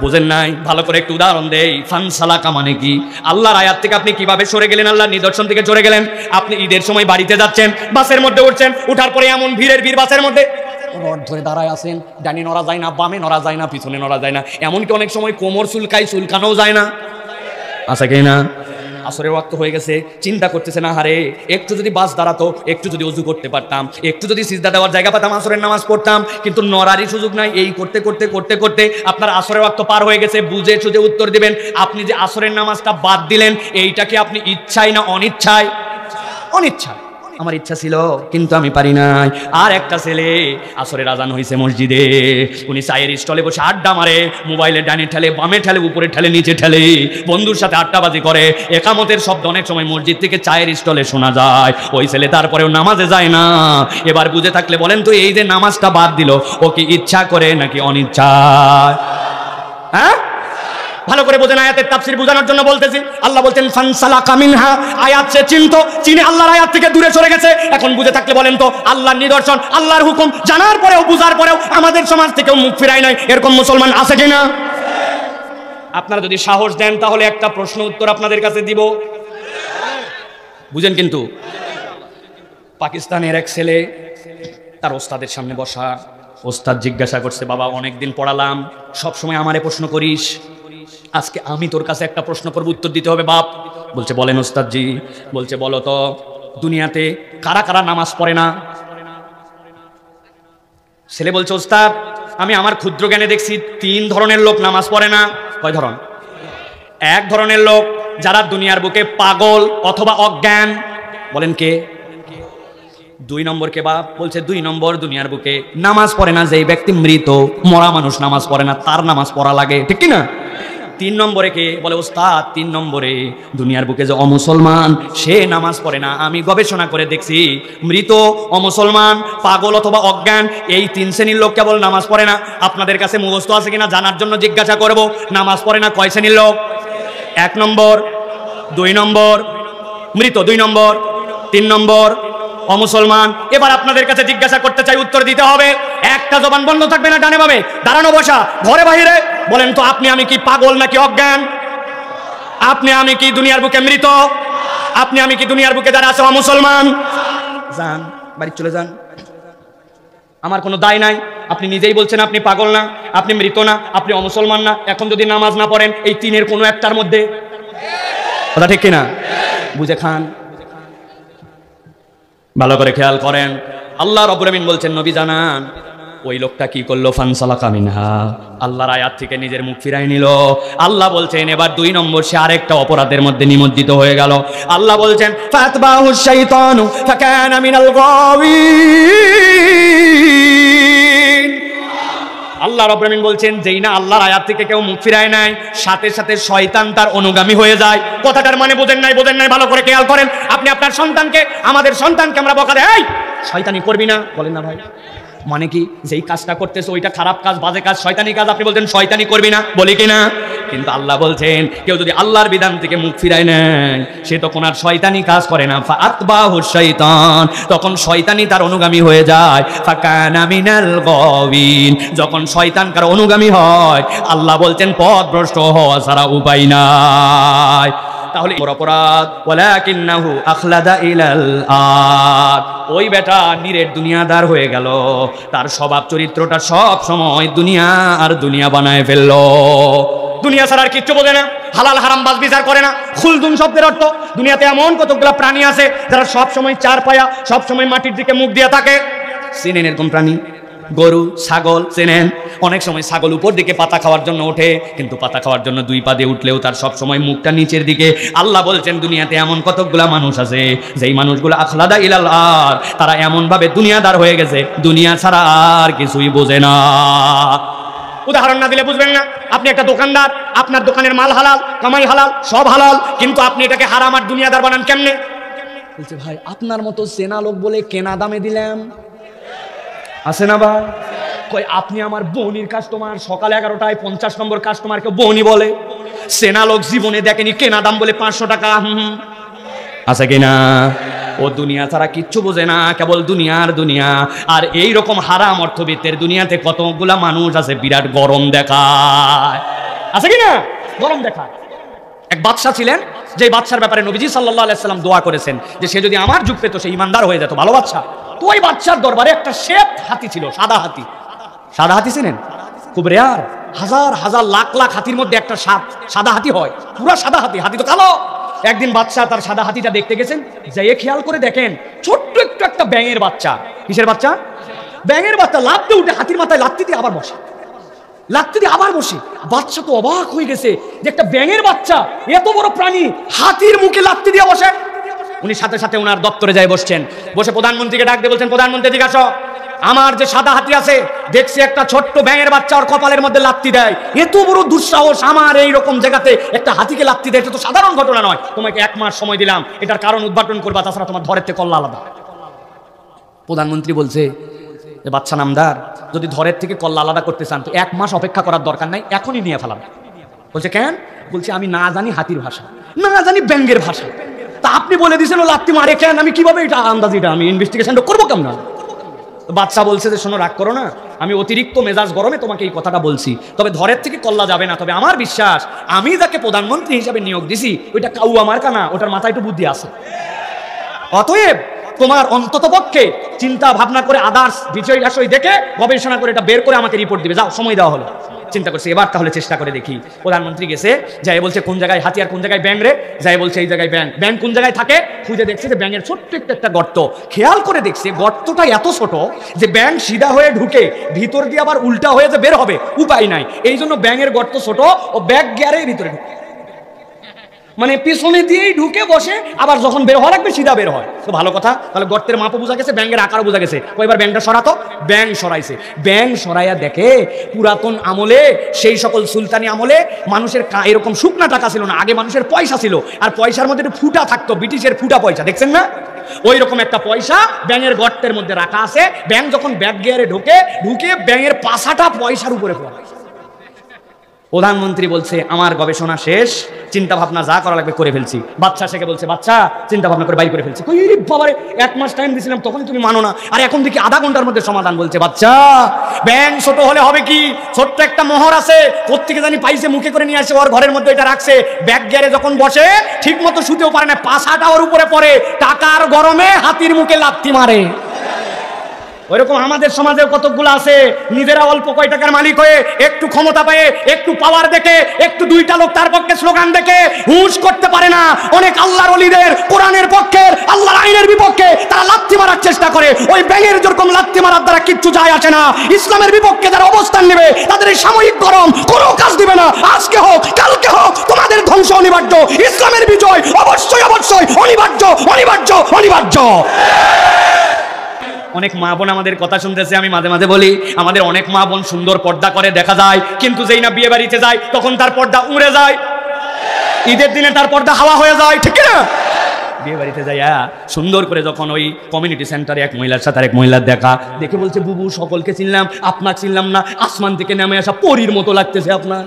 বুঝেন নাই? ভালো করে একটু উদাহরণ দেই। ফানসালাকা মানে কি? আল্লাহর আয়াত থেকে আপনি কিভাবে সরে গেলেন, আল্লাহর নিদর্শন থেকে সরে গেলেন। আপনি ঈদের সময় বাড়িতে যাচ্ছেন, বাসের মধ্যে উঠছেন, উঠার পরে এমন ভিড়ের ভিড় বাসের মধ্যে, রড ধরে দাঁড়ায় আছেন, ডানি নড়া যায় না, বামে নড়া যায় না, পিছনে নড়া যায় না, এমনকি অনেক সময় কোমর চুলকানোও যায় না, আছে কি না? আসরের ওয়াক্ত হয়ে গেছে, চিন্তা করতেছে না, হারে একটু যদি বাস দাঁড়াতো, একটু যদি ওযু করতে পারতাম, একটু যদি সিজদা দেওয়ার জায়গা পেতাম, আসরের নামাজ পড়তাম, কিন্তু নড়ারই সুযোগ নাই। এই করতে করতে করতে করতে আপনার আসরের ওয়াক্ত পার হয়ে গেছে। বুঝে সুঝে উত্তর দিবেন, আপনি যে আসরের নামাজটা বাদ দিলেন, এইটাকে আপনি ইচ্ছায় না অনিচ্ছায়? অনিচ্ছায়। আমার ইচ্ছা ছিল কিন্তু আমি পারি নাই। আর একটা ছেলে আসরের আজান হয়েছে মসজিদে, উনি চায়ের স্টলে বসে আড্ডা মারে, মোবাইলে ডানে ঠেলে বামে ঠেলে উপরে ঠেলে নিচে ঠেলে, বন্ধুর সাথে আড্ডাবাজি করে, একামতের শব্দ অনেক সময় মসজিদ থেকে চায়ের স্টলে শোনা যায়। ওই ছেলে তারপরেও নামাজে যায় না। এবার বুঝে থাকলে বলেন তো, এই যে নামাজটা বাদ দিল ও কি ইচ্ছা করে নাকি অনিচ্ছায়? হ্যাঁ, ভালো করে বোঝেন, আয়াতের তাফসীর বোঝানোর জন্য বলতেছি। আল্লাহ বলছেন ফানসালাকা মিনহা, আয়াত সে চিনে আল্লাহর আয়াত থেকে দূরে সরে গেছে। এখন বুঝে থাকলে বলেন তো, আল্লাহর নিদর্শন, আল্লাহর হুকুম জানার পরেও বুঝার পরেও আমাদের সমাজ থেকেও মুখ ফিরায় নাই, এরকম মুসলমান আছে কিনা? আপনারা যদি সাহস দেন তাহলে একটা প্রশ্ন উত্তর আপনাদের কাছে দিব, বুঝেন কিন্তু। পাকিস্তানের এক ছেলে তার ওস্তাদের সামনে বসা, ওস্তাদ জিজ্ঞাসা করছে, বাবা অনেকদিন পড়ালাম, সবসময় আমারে প্রশ্ন করিস, আজকে আমি তোর কাছে একটা প্রশ্ন করব, উত্তর দিতে হবে বাপ। বলছে বলেন ওস্তাদজি। বলছে বলো তো, দুনিয়াতে কারা কারা নামাজ পড়ে না? ছেলে বলছে ওস্তাদ, আমি আমার ক্ষুদ্র জ্ঞানে দেখছি 3 ধরনের লোক নামাজ পড়ে না। কয় ধরন? এক ধরনের লোক যারা দুনিয়ার বুকে পাগল অথবা অজ্ঞান। বলেন কে? 2 নম্বর কে বাপ? বলছে 2 নম্বর দুনিয়ার বুকে নামাজ পড়ে না যেই ব্যক্তি মৃত, মরা মানুষ নামাজ পড়ে না, তার নামাজ পড়া লাগে, ঠিক কি না? 3 নম্বরে কে? বলে ওস্তাদ 3 নম্বরে দুনিয়ার বুকে যে অমুসলমান সে নামাজ পড়ে না। আমি গবেষণা করে দেখছি মৃত, অমুসলমান, পাগল অথবা অজ্ঞান, এই 3 শ্রেণীর লোক কেবল নামাজ পড়ে না। আপনাদের কাছে মুখস্থ আছে কিনা জানার জন্য জিজ্ঞাসা করব, নামাজ পড়ে না কয় শ্রেণীর লোক? 1 নম্বর, 2 নম্বর মৃত, 2 নম্বর, 3 নম্বর অমুসলমান। এবার আপনাদের কাছে জিজ্ঞাসা করতে চাই, উত্তর দিতে হবে। একটা জবান বন্ধ থাকবে না, ডানে বামে, দাঁড়ানো বসা, ঘরে বাহিরে। বলেন তো, আপনি আমি কি পাগল নাকি অজ্ঞান? আপনি আমি কি দুনিয়ার বুকে মৃত? আপনি আমি কি দুনিয়ার বুকে যারা আছে অমুসলমান? যান বাড়ি চলে যান, আমার কোনো দায় নাই। আপনি নিজেই বলছেন আপনি পাগল না, আপনি মৃত না, আপনি অমুসলমান না। এখন যদি নামাজ না পড়েন এই 3-এর কোনো একটার মধ্যে, কথা ঠিক কিনা? বুঝে খান, ভালো করে খেয়াল করেন। আল্লাহ রাব্বুল আমিন বলছেন, নবী জানান ওই লোকটা কি করলো? ফানসালাকা মিনহা, আল্লাহর আয়াত থেকে নিজের মুখ ফিরাই নিল। আল্লাহ বলছেন এবার 2 নম্বর সে আরেকটা অপরাধের মধ্যে নিমজ্জিত হয়ে গেল। আল্লাহ বলছেন ফাতবাহুশ শাইতানু ফাকানা মিনাল গাওয়িন। আল্লাহ রাব্বুল আমিন বলছেন, যেই না আল্লাহর আয়াত থেকে কেউ মুখ ফিরায় নাই, সাথে সাথে শয়তান তার অনুগামী হয়ে যায়। কথাটার মানে বোঝেন নাই? ভালো করে খেয়াল করেন। আপনি আপনার সন্তানকে, আমাদের সন্তানকে আমরা বকা দেই, এই শয়তানি করবি না, বলেন না ভাই? মানে কি? যেই কাজটা করতেছে ওইটা খারাপ কাজ, বাজে কাজ, শয়তানি কাজ, আপনি বলছেন শয়তানি করবি না, বলি কিনা? কিন্তু আল্লাহ বলছেন কেউ যদি আল্লাহর বিধান থেকে মুখ ফিরায় নেয় সে তখন আর শয়তানি কাজ করে না। ফাতবাহুশ শাইতান, তখন শয়তানি তার অনুগামী হয়ে যায়। ফাকানা মিনাল গাওয়িন, যখন শয়তান কার অনুগামী হয় আল্লাহ বলছেন পথভ্রষ্ট হওয়া ছাড়া উপায় নাই। তাহলে অপরাধ ওয়ালাকিন্নাহু আখলাদা ইলাল আরদ, ওই বেটা নিরেট দুনিয়াদার হয়ে গেল, তার স্বভাব চরিত্রটা সব সময় দুনিয়া আর দুনিয়া বানায় ফেললো। দুনিয়া ছাড়া আর কিচ্ছু বোঝে না, হালাল হারাম বাজ বিচার করে না। খুলদুম শব্দের অর্থ, দুনিয়াতে এমন কতগুলা প্রাণী আছে যারা সব সময় 4 পায়া, সব সময় মাটির দিকে মুখ দিয়ে থাকে। চিনেন এরকম প্রাণী? গরু, ছাগল চেনেন? অনেক সময় ছাগল উপর দিকে পাতা খাওয়ার জন্য ওঠে, কিন্তু পাতা খাওয়ার জন্য 2 পা দিয়ে উঠলেও তার সব সময় মুখটা নিচের দিকে। আল্লাহ বলছেন দুনিয়াতে এমন কতগুলা মানুষ আছে যেই মানুষগুলো আখলাদা ইলাল আরদ, তারা এমন ভাবে দুনিয়াদার হয়ে গেছে দুনিয়া ছাড়া আর কিছুই বোঝে না। উদাহরণ না দিলে বুঝবেন না। আপনি একটা দোকানদার, আপনার দোকানের মাল হালাল, কামাই হালাল, সব হালাল, কিন্তু আপনি এটাকে হারাম আর দুনিয়াদার বানান কেমনে? বলছে ভাই আপনার মতো চেনা লোক বলে কেনা দামে দিলাম, আছে না ভাই? কই আপনি আমার বউনির কাস্টমার, সকাল 11টায় 50 নম্বর কাস্টমারকে বউনি বলে। চেনা লোক জীবনে দেখেনি কেনা দাম বলে 500 টাকা, আছে কিনা? ও দুনিয়া ছাড়া কিচ্ছু বোঝে না, কেবল দুনিয়ার দুনিয়া। আর এই রকম হারাম অর্থবিত্তের দুনিয়াতে কতগুলা মানুষ আছে বিরাট গরম দেখায়, আছে কিনা? গরম দেখায়। এক বাদশা ছিলেন, যে বাদশার ব্যাপারে নবীজি সাল্লাল্লাহু আলাইহি সাল্লাম দোয়া করেছেন যে সে যদি আমার যুগ পেত সে ইমানদার হয়ে যেত, ভালো বাদশা। তো ওই বাদশার দরবারে একটা শ্বেত হাতি ছিল, সাদা হাতি। সাদা হাতি চিনেন? খুব রেয়ার, হাজার হাজার লাখ লাখ হাতির মধ্যে একটা সাদা হাতি হয়, পুরো সাদা হাতি, হাতি তো কালো। একদিন বাদশা তার সাদা হাতিটা দেখতে গেছেন, যেয়ে খেয়াল করে দেখেন ছোট্ট একটু একটা ব্যাঙের বাচ্চা। কিসের বাচ্চা? ব্যাঙের বাচ্চা। লাফতে উঠে হাতির মাথায় লাফতে দিয়ে আবার বসে, লাফতে দিয়ে আবার বসে। বাচ্চা তো অবাক হয়ে গেছে যে একটা ব্যাঙের বাচ্চা, এত বড় প্রাণী, হাতির মুখে লাফতে দিয়ে বসে। উনি সাথে সাথে ওনার দপ্তরে যায় বসছেন, বসে প্রধানমন্ত্রীকে ডাক দিয়ে বলছেন, প্রধানমন্ত্রী এদিকে আসো, আমার যে সাদা হাতি আছে দেখছি একটা ছোট্ট ব্যাঙের বাচ্চা ওর কপালের মধ্যে লাত্তি দেয়, এত বড় দুঃসাহস আমার এই রকম জায়গাতে একটা হাতিকে লাত্তি দেয়, এটা তো সাধারণ ঘটনা নয়, তোমাকে 1 মাস সময় দিলাম, এটার কারণ উদ্ঘাটন করবা, তাছাড়া তোমার ধরের থেকে কল্লা আলাদা। প্রধানমন্ত্রী বলছে, বাচ্চা নামদার, যদি ধরের থেকে কল্লা আলাদা করতে চান তো 1 মাস অপেক্ষা করার দরকার নাই, এখনই নিয়ে ফেলাম। বলছে কেন? বলছে আমি না জানি হাতির ভাষা, না জানি ব্যাঙের ভাষা, তা আপনি বলে দিয়েছেন ও লাত্তি মারে কেন, আমি কিভাবে এটা আন্দাজ, এটা আমি ইনভেস্টিগেশন করবো কেমন? বাচ্চা বলছে যে শোনো, রাগ করো না, আমি অতিরিক্ত মেজাজ গরমে তোমাকে এই কথাটা বলছি, তবে ধরের থেকে কল্লা যাবে না, তবে আমার বিশ্বাস আমি যাকে প্রধানমন্ত্রী হিসাবে নিয়োগ দিছি ওইটা কাউয়া মার্কা না, ওটার মাথায় একটু বুদ্ধি আছে। অতএব তোমার অন্তত পক্ষে চিন্তা ভাবনা করে আদার্স বিষয় আসয় দেখে গবেষণা করে এটা বের করে আমাকে রিপোর্ট দিবে, যাও সময় দেওয়া হলো। চিন্তা করছে এবার তাহলে চেষ্টা করে দেখি। প্রধানমন্ত্রী গেছে, যাই বলছে কোন জায়গায় হাতি আর কোন জায়গায় ব্যাঙ রে, যাই বলছে এই জায়গায় ব্যাঙ, ব্যাঙ কোন জায়গায় থাকে খুঁজে দেখছে যে ব্যাঙের ছোট্ট একটা গর্ত, খেয়াল করে দেখছে গর্তটা এত ছোট যে ব্যাঙ সিধা হয়ে ঢুকে ভিতর দিয়ে আবার উল্টা হয়ে যে বের হবে উপায় নাই, এই জন্য ব্যাঙের গর্ত ছোট ও ব্যাগ গিয়ারে ভিতরে ঢুকে, মানে পিছনে দিয়েই ঢুকে বসে, আবার যখন বের হওয়া লাগবে সিধা বের হয়। তো ভালো কথা, তাহলে গর্তের মাপও বোঝা গেছে, ব্যাঙের আকারও বোঝা গেছে, কয়বার ব্যাঙটা সরাতো, ব্যাঙ সরাইছে, ব্যাঙ সরাইয়া দেখে পুরাতন আমলে, সেই সকল সুলতানি আমলে মানুষের এরকম শুকনা টাকা ছিল না, আগে মানুষের পয়সা ছিল, আর পয়সার মধ্যে একটু ফুটা থাকতো, ব্রিটিশের ফুটা পয়সা দেখছেন না, ওই রকম একটা পয়সা ব্যাঙের গর্তের মধ্যে রাখা আছে। ব্যাঙ যখন ব্যাগ গিয়ারে ঢুকে ব্যাঙের পাছাটা পয়সার উপরে পড়ে। প্রধানমন্ত্রী বলছে আমার গবেষণা শেষ, চিন্তা ভাবনা যা করা লাগবে করে ফেলছি। বাচ্চা শেখে বলছে, বাচ্চা চিন্তা ভাবনা করে বাইর করে ফেলছি। বাবারে 1 মাস টাইম দিয়েছিলাম তখন তুমি মানো না, আর এখন দেখি আধা ঘন্টার মধ্যে সমাধান। বলছে বাচ্চা, ব্যাঙ ছোট হলে হবে কি, ছোট্ট একটা মোহর আছে, কোত্থেকে জানি পাইছে, মুখে করে নিয়ে আসে, ওর ঘরের মধ্যে এটা রাখছে, ব্যাগ গিয়ারে যখন বসে ঠিক মতো শুতেও পারে না, পাছাটা ওর উপরে পড়ে, টাকার গরমে হাতির মুখে লাথি মারে। ওইরকম আমাদের সমাজে কতগুলো আছে, নিজেরা অল্প কয় টাকার মালিক হয়ে একটু ক্ষমতা পেয়ে, একটু পাওয়ার দেখে, একটু 2টা লোক তার পক্ষে স্লোগান দেখে হুঁশ করতে পারে না। অনেক আল্লাহর ওলিদের কোরআনের পক্ষে, আল্লাহর আইনের বিপক্ষে তারা লাথি মারার চেষ্টা করে। ওই ব্যাঙের যেরকম লাথি মারার দ্বারা কিচ্ছু যায় আসে না, ইসলামের বিপক্ষে যারা অবস্থান নেবে তাদের এই সাময়িক গরম কোনো কাজ দিবে না। আজকে হোক কালকে হোক তোমাদের ধ্বংস অনিবার্য, ইসলামের বিজয় অবশ্যই অবশ্যই অনিবার্য অনিবার্য অনিবার্য। অনেক মা বোন আমাদের কথা শুনতেছে, আমি মাঝে মাঝে বলি আমাদের অনেক মা বোন সুন্দর পর্দা করে দেখা যায়, কিন্তু যেই না বিয়ে বাড়িতে যায় তখন তার পর্দা উড়ে যায়, ঈদের দিনে তার পর্দা হাওয়া হয়ে যায়, ঠিক না? বিয়ে বাড়িতে যাইয়া সুন্দর করে যখন ওই কমিউনিটি সেন্টারে এক মহিলার সাথে আরেক মহিলার দেখা দেখে বলছে, বুবু সকলকে চিনলাম, আপনার চিনলাম না, আসমান থেকে নেমে আসা পরীর মতো লাগতেছে আপনার।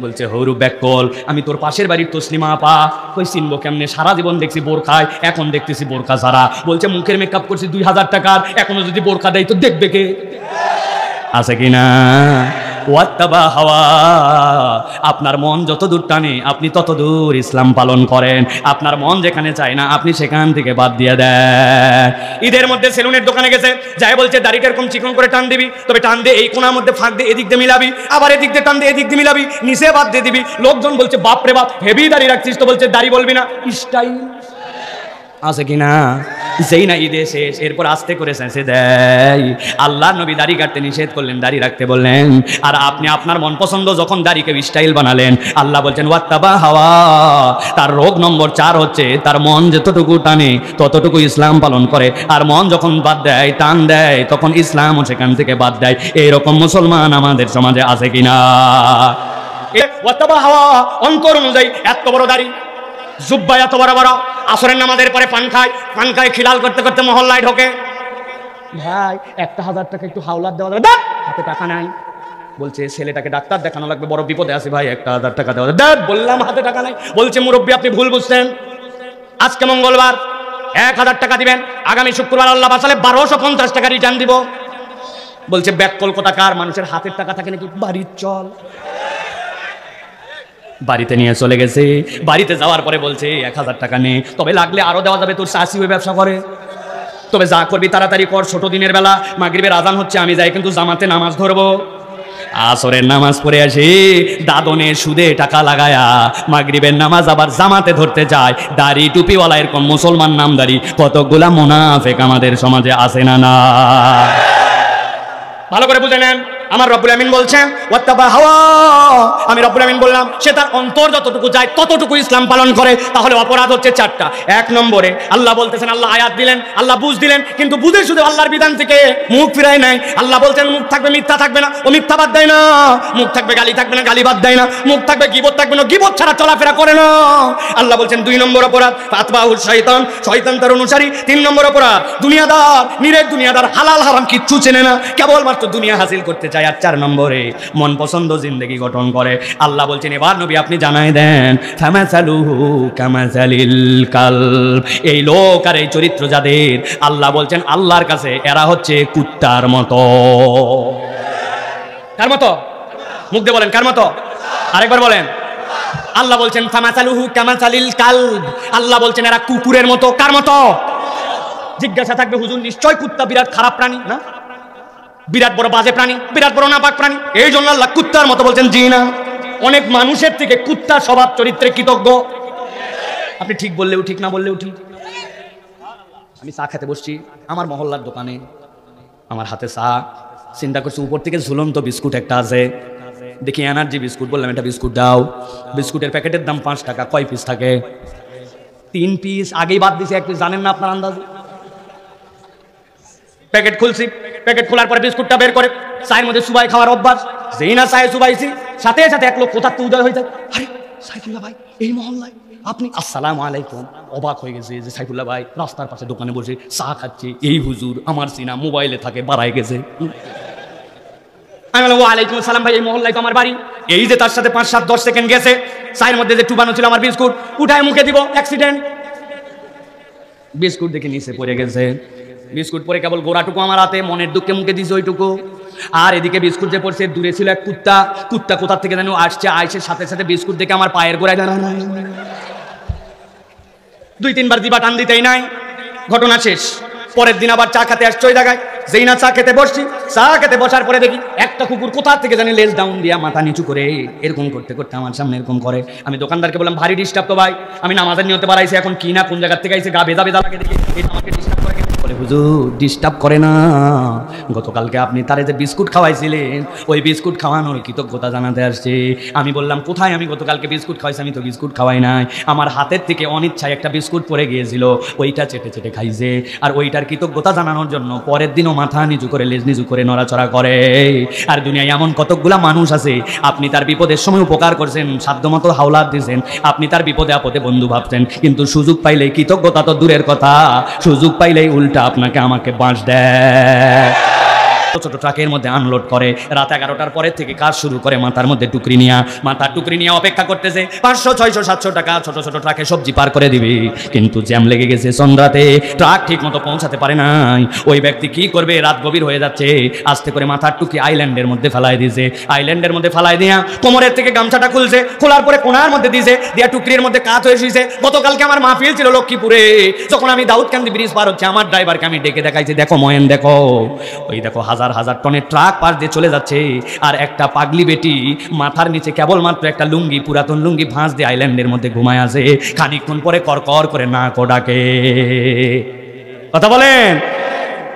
বলছে হরু ব্যাকল, আমি তোর পাশের বাড়ির তসলিমা আপা, কই চিনবো কেমনে, সারা জীবন দেখছি বোরখায়, এখন দেখতেছি বোরখা ছাড়া। বলছে মুখের মেকআপ করছি 2000 টাকার, এখনো যদি বোরখা দেয় তো দেখবে কে, আছে কিনা? ওয়াত্তাবা হাওয়া, আপনার মন যত দূর টানে আপনি তত দূর ইসলাম পালন করেন, আপনার মন যেখানে চায় না আপনি সেখান থেকে বাদ দিয়ে দেন। ঈদের মধ্যে সেলুনের দোকানে গেছে, যাই বলছে দাড়িটা এরকম চিকন করে টান দিবি, তবে টান দিয়ে এই কোনার মধ্যে ফাঁক দিয়ে এদিক দিয়ে মিলাবি, আবার এদিক দিয়ে টান দিয়ে এদিক দিয়ে মিলাবি, নিচে বাদ দিয়ে দিবি। লোকজন বলছে বাপ রে বাপ, হেভি দাড়ি রাখছিস, তো বলছে দাড়ি বলবি না, স্টাইল আছে কিনা? যেই না ঈদে শেষ, এরপর আস্তে করে শেষে দেয়। আল্লাহ নবী দাড়ি কাটতে নিষেধ করলেন, দাড়ি রাখতে বললেন, আর আপনি আপনার মন পছন্দ যখন দাড়িকে স্টাইল বানালেন, আল্লাহ বলছেন ওয়াত্তাবা হাওয়া। তার রোগ নম্বর 4 হচ্ছে তার মন যতটুকু টানে ততটুকু ইসলাম পালন করে, আর মন যখন বাদ দেয়, টান দেয়, তখন ইসলামও সেখান থেকে বাদ দেয়। এইরকম মুসলমান আমাদের সমাজে আছে কিনা? ওয়াত্তাবা হাওয়া অন্তর অনুযায়ী এত বড় দাড়ি, জুব্বা এত বড় বড়, আসরের নামাজের পরে পান খায়, খিলাল করতে করতে মহল্লায় ঢোকে। ভাই 1000 টাকা একটু হাওলাত দেওয়া যাবে? হাতে টাকা নাই। বলছে ছেলেটাকে ডাক্তার দেখানো লাগবে, বড় বিপদে আছে ভাই, 1000 টাকা দেওয়া যাবে? বললাম হাতে টাকা নাই। বলছে মুরব্বী আপনি ভুল বুঝছেন, আজকে মঙ্গলবার 1000 টাকা দিবেন, আগামী শুক্রবার আল্লাহ বাঁচালে 1250 টাকা রিটার্ন দিব। বলছে ব্যাক কলকাতাকার মানুষের হাতের টাকা থাকে নাকি? বাড়ির চল। বাড়িতে নিয়ে চলে গেছে, বাড়িতে যাওয়ার পরে বলছে 1000 টাকা নে, তবে লাগলে আরো দেওয়া যাবে, তোর শাশি ওই ব্যবসা করে, তবে যা করবি তাড়াতাড়ি কর, ছোট দিনের বেলা মাগরিবের আজান হচ্ছে, আমি যাই কিন্তু জামাতে নামাজ ধরবো। আসরের নামাজ পড়ে আসি, দাদনে সুদে টাকা লাগায়া মাগরিবের নামাজ আবার জামাতে ধরতে যায়। দাড়ি টুপিওয়ালা এরকম মুসলমান নামদারি কতগুলা মুনাফিক আমাদের সমাজে আছে না? না, ভালো করে বুঝে নেন। আমার রব্বুল আমিন বলছেন ওয়াত্তাবা হাওয়া, আমি রব্বুল আমিন বললাম সে তার অন্তর যতটুকু যায় ততটুকু ইসলাম পালন করে, তাহলে অপরাধ হচ্ছে 4টা। 1 নম্বরে আল্লাহ বলতেছেন, আল্লাহ আয়াত দিলেন, আল্লাহ বুঝ দিলেন, কিন্তু বুঝে শুধু আল্লাহর বিধান থেকে মুখ ফিরায় নাই। আল্লাহ বলছেন মুখ থাকবে মিথ্যা থাকবে না, ও মিথ্যা বাদ দেয় না। মুখ থাকবে গালি থাকবে না, গালি বাদ দেয় না। মুখ থাকবে গীবত থাকবে না, গীবত ছাড়া চলাফেরা করে না। আল্লাহ বলছেন 2 নম্বর অপরাধ ফাতবাহুল শয়তান, শয়তান তার অনুসারী। 3 নম্বর অপরাধ দুনিয়াদার, নিরেট দুনিয়াদার, হালাল হারাম কিচ্ছু চেনে না, কেবলমাত্র দুনিয়া হাসিল করতে চায়। আর 4 নম্বরে মন পছন্দ জিন্দেগি গঠন করে। আল্লাহ বলছেন এবার নবী আপনি জানাই দেন ফামাসালুহু কামাসালিল কালব, এই লোক আর এই চরিত্র যাদের, আল্লাহ বলছেন আল্লাহর কাছে এরা হচ্ছে কুত্তার মতো। কার মতো? মুখ দিয়ে বলেন কার মতো? আরেকবার বলেন। আল্লাহ বলছেন ফামাসালুহু কামাসালিল কালব, আল্লাহ বলছেন এরা কুকুরের মতো। কার মতো? জিজ্ঞাসা থাকবে হুজুর নিশ্চয় কুত্তা বিরাট খারাপ প্রাণী না, বিরাট বড় বাজে প্রাণী, বিরাট বড় নাপাক প্রাণী, এই জন্য আল্লাহ কুত্তার মতো বলছেন। জি না, অনেক মানুষের থেকে কুত্তার স্বভাব চরিত্রে কৃতজ্ঞ। আপনি ঠিক বললেও ঠিক, না বললেও ঠিক। আমি চা খেতে বসছি আমার মহল্লার দোকানে, আমার হাতে চা, চিন্তা করছি উপর থেকে ঝুলন্ত বিস্কুট একটা আছে, দেখি এনার্জি বিস্কুট, বললাম এটা বিস্কুট দাও। বিস্কুটের প্যাকেটের দাম 5 টাকা। কয় পিস থাকে? 3 পিস। আগেই বাদ দিছে 1 পিস, জানেন না আপনার আন্দাজ? প্যাকেট খুলছি, প্যাকেট খোলার পরে বিস্কুটটা বের করে চায়ের মধ্যে সুবাই খাওয়ার অভ্যাস। যেই না চায়ে সুবাইছি সাথে সাথে এক লোক কোথার উদয় হয়ে যায়, আরে সাইফুল্লাহ ভাই এই মহল্লায় আপনি? আসসালামু আলাইকুম। অবাক হয়ে গেছে যে সাইফুল্লাহ ভাই রাস্তার পাশে দোকানে বসে চা খাচ্ছে, এই হুজুর আমার সিনা মোবাইলে থাকে, বাড়ায় গেছে। আমি বললাম ওয়ালাইকুম আসসালাম ভাই, এই মহল্লায় তো আমার বাড়ি। এই যে তার সাথে 5-7-10 সেকেন্ড গেছে, চায়ের মধ্যে যে টুবানো ছিল আমার বিস্কুট, উঠায় মুখে দিব, অ্যাক্সিডেন্ট। বিস্কুট দেখে নিচে পড়ে গেছে, বিস্কুট পরে কেবল গোড়াটুকু আমার হাতে, মনের দুঃখে মুখে দিয়েছে ওইটুকু। আর এদিকে বিস্কুট যে পড়ছে, দূরে ছিল এক কুত্তা, কুত্তা কোথা থেকে জানো আসছে, আইসের সাথে সাথে বিস্কুট দেখে আমার পায়ের গোড়ায় 2-3 বার দিবা টান দিতেই নাই, ঘটনা শেষ। পরের দিন আবার চা খেতে আসছে ওই জায়গায়, যেই না চা খেতে বসছি, চা খেতে বসার পরে দেখি একটা কুকুর কোথা থেকে জানি লেজ ডাউন দিয়া মাথা নিচু করে এরকম করতে করতে আমার সামনে এরকম করে। আমি দোকানদারকে বললাম ভারী ডিস্টার্ব তো ভাই, আমি নামাজের নিয়তে বাড়াইছি, এখন কি না কোন জায়গা থেকে আইছে, গা বেদা বেদা লাগে, দেখি এটা আমাকে ডিস্টার্ব করে। বলে হুজুর ডিস্টার্ব করে না, গতকালকে আপনি তারে যে বিস্কুট খাওয়াইছিলেন ওই বিস্কুট খাওয়ানোর কৃতজ্ঞতা জানাতে আসছে। আমি বললাম কোথায় আমি গতকালকে বিস্কুট খাওয়াইছি? আমি তো বিস্কুট খাওয়াই নাই, আমার হাতের থেকে অনিচ্ছায় একটা বিস্কুট পড়ে গিয়েছিল, ওইটা চেটে চেটে খাইছে। আর ওইটার কৃতজ্ঞতা জানানোর জন্য পরের দিনও মাথা নিচু করে লেজ নিচু করে নড়াচড়া করে। আর দুনিয়ায় এমন কতকগুলা মানুষ আছে, আপনি তার বিপদের সময় উপকার করছেন, সাধ্যমতো হাওলাত দিয়েছেন, আপনি তার বিপদে আপদে বন্ধু ভাবছেন, কিন্তু সুযোগ পাইলেই কৃতজ্ঞতা তো দূরের কথা, সুযোগ পাইলেই উল্টা আপনাকে আমাকে বাঁশ দেয়। ছোট ট্রাকের মধ্যে আনলোড করে, রাত 11টার পরের থেকে কাজ শুরু করে, মাথার মধ্যে টুকরি নিয়ে, মাথার টুকরি নিয়ে অপেক্ষা করতেছে 500, 600, 700 টাকা ছোট ছোট ট্রাকে সবজি পার করে দিবে, কিন্তু জ্যাম লেগে গেছে সন্ধ্যাতে, ট্রাক ঠিক মতো পৌঁছাতে পারে নাই। ওই ব্যক্তি কি করবে? রাত গভীর হয়ে যাচ্ছে, আস্তে করে মাথার টুকরি আইল্যান্ডের মধ্যে ফেলাই দিয়েছে, আইল্যান্ডের মধ্যে ফেলাই দিয়া কোমরের থেকে গামছাটা খুলছে, খোলার পরে কোনার মধ্যে দিয়েছে, দিয়া টুকরির মধ্যে কাত হয়ে শুয়েছে। গতকালকে আমার মাহফিল ছিল লক্ষ্মীপুরে, যখন আমি দাউদকান্দি ব্রিজ পার হচ্ছে, আমার ড্রাইভারকে আমি ডেকে দেখাইছি, দেখো ময়েন দেখো, ওই দেখো হাজার হাজার টনের ট্রাক পাশ দিয়ে চলে যাচ্ছে, আর একটা পাগলি বেটি মাথার নিচে কেবলমাত্র একটা লুঙ্গি, পুরাতন লুঙ্গি ভাঁজ দিয়ে আইল্যান্ডের মধ্যে ঘুমায় আছে, খানিকক্ষণ পরে করকর করে নাক ডাকে। কথা বলেন।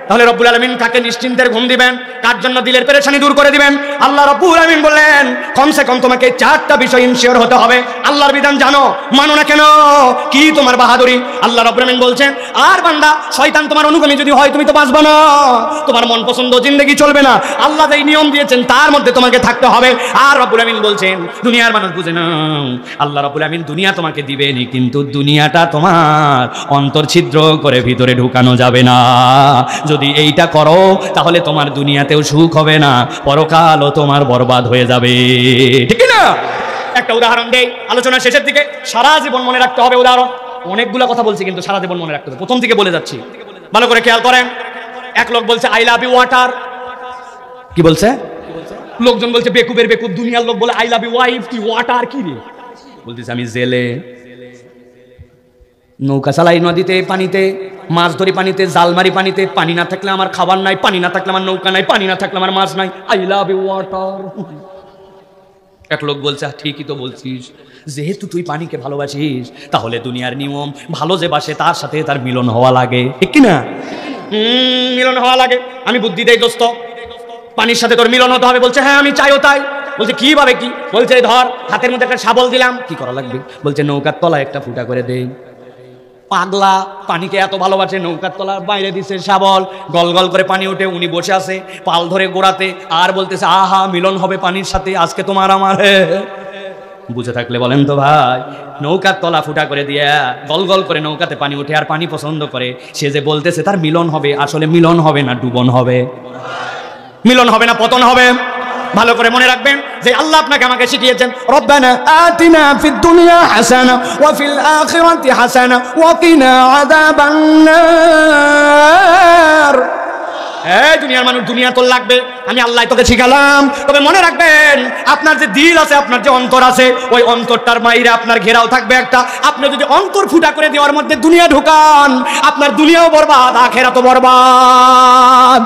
তাহলে রব্বুল আলামিন কাকে নিশ্চিন্তের ঘুম দিবেন? কার জন্য দিলের পেরেশানি দূর করে দিবেন? আল্লাহ রব্বুল আলামিন বললেন কমসে কম তোমাকে 4টা বিষয় ইনশিওর হতে হবে। আল্লাহর বিধান জানো, মানো না কেন? কি তোমার বাহাদুরি? আল্লাহ রব্বুল আলামিন বলছেন, আর বান্দা শয়তান তোমার অনুগামী যদি হয় তুমি তো বাঁচবে না, তোমার মন পছন্দ জিন্দেগি চলবে না, আল্লাহ যেই নিয়ম দিয়েছেন তার মধ্যে তোমাকে থাকতে হবে। আর রব্বুল আলামিন বলছেন দুনিয়ার মানুষ বুঝে না, আল্লাহ রব্বুল আলামিন দুনিয়া তোমাকে দিবেনই, কিন্তু দুনিয়াটা তোমার অন্তর ছিদ্র করে ভিতরে ঢুকানো যাবে না। যদি এইটা করো তাহলে তোমার দুনিয়াতেও সুখ হবে না, পরকালও তোমার বরবাদ হয়ে যাবে, ঠিক না? একটা উদাহরণ দেই আলোচনার শেষের দিকে, সারা জীবন মনে রাখতে হবে উদাহরণ। অনেকগুলা কথা বলছি কিন্তু সারা জীবন মনে রাখতে হবে। প্রথম থেকে বলে যাচ্ছি, ভালো করে খেয়াল করেন। এক লোক বলছে আই লাভ ইউ ওয়াটার। কি বলছে? লোকজন বলছে বেকুবের বেকুব। দুনিয়ার লোক বলে আই লাভ ইউ ওয়াইফ, কি ওয়াটার কি রে? বলতেছে আমি জেলে, নৌকা চালাই নদীতে, পানিতে মাছ ধরি, পানিতে জাল মারি, পানিতে পানি না থাকলে আমার খাবার নাই, পানি না থাকলে আমার নৌকা নাই, পানি না থাকলে আমার মাছ নাই, আই লাভ ইউ ওয়াটার। এক লোক বলছে ঠিকই তো বলছিস, যেহেতু তুই পানিকে ভালোবাসিস তাহলে দুনিয়ার নিয়ম ভালো যে বাসে তার সাথে তার মিলন হওয়া লাগে, ঠিক কিনা? মিলন হওয়া লাগে। আমি বুদ্ধি দেই দোস্ত, পানির সাথে তোর মিলন হতে হবে। বলছে হ্যাঁ আমি চাইও তাই। বলছে কিভাবে কি? বলছে ধর হাতের মধ্যে একটা শাবল দিলাম, কি করা লাগবে? বলছে নৌকার তলায় একটা ফুটা করে দেই। পাগলা, পানিকে এত ভালোবাসে, নৌকার তলার বাইরে দিছে শাবল, গল গল করে পানি ওঠে, উনি বসে আছে পাল ধরে গোড়াতে আর বলতেছে আহা মিলন হবে পানির সাথে আজকে তোমার আমার। বুঝে থাকলে বলেন তো ভাই, নৌকার তলা ফুটা করে দিয়া গল গল করে নৌকাতে পানি ওঠে আর পানি পছন্দ করে, সে যে বলতেছে তার মিলন হবে, আসলে মিলন হবে না ডুবন হবে? মিলন হবে না পতন হবে? ভালো করে মনে রাখবেন যে আল্লাহ আপনাকে আমাকে শিখিয়েছেন রব্বানা আতিনা ফিদ দুনিয়া হাসানা ওয়া ফিল আখিরাতি হাসানা ওয়া কিনা আযাবান নার। এই দুনিয়ার মানুষ, দুনিয়া তোর লাগবে, আমি আল্লাহ তোকে শিখালাম। তবে মনে রাখবেন আপনার যে দিল আছে, আপনার যে অন্তর আছে, ওই অন্তরটার বাইরে আপনার ঘেরাও থাকবে একটা। আপনি যদি অন্তর ফুটা করে দেওয়ার মধ্যে দুনিয়া ঢুকান, আপনার দুনিয়াও বরবাদ, আখিরাতও বরবাদ।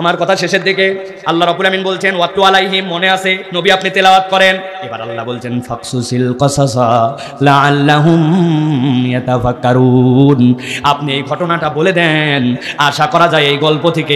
আমার কথা শেষের দিকে আল্লাহ রাব্বুল আমিন বলছেন ওয়াতু আলাইহিম, মনে আছে নবী আপনি তেলাওয়াত করেন। এবার আল্লাহ বলছেন ফাকসুসিল কাসাসা লাআল্লাহুম ইয়াতাফাক্কারুন, আপনি এই ঘটনাটা বলে দেন, আশা করা যায় এই গল্প থেকে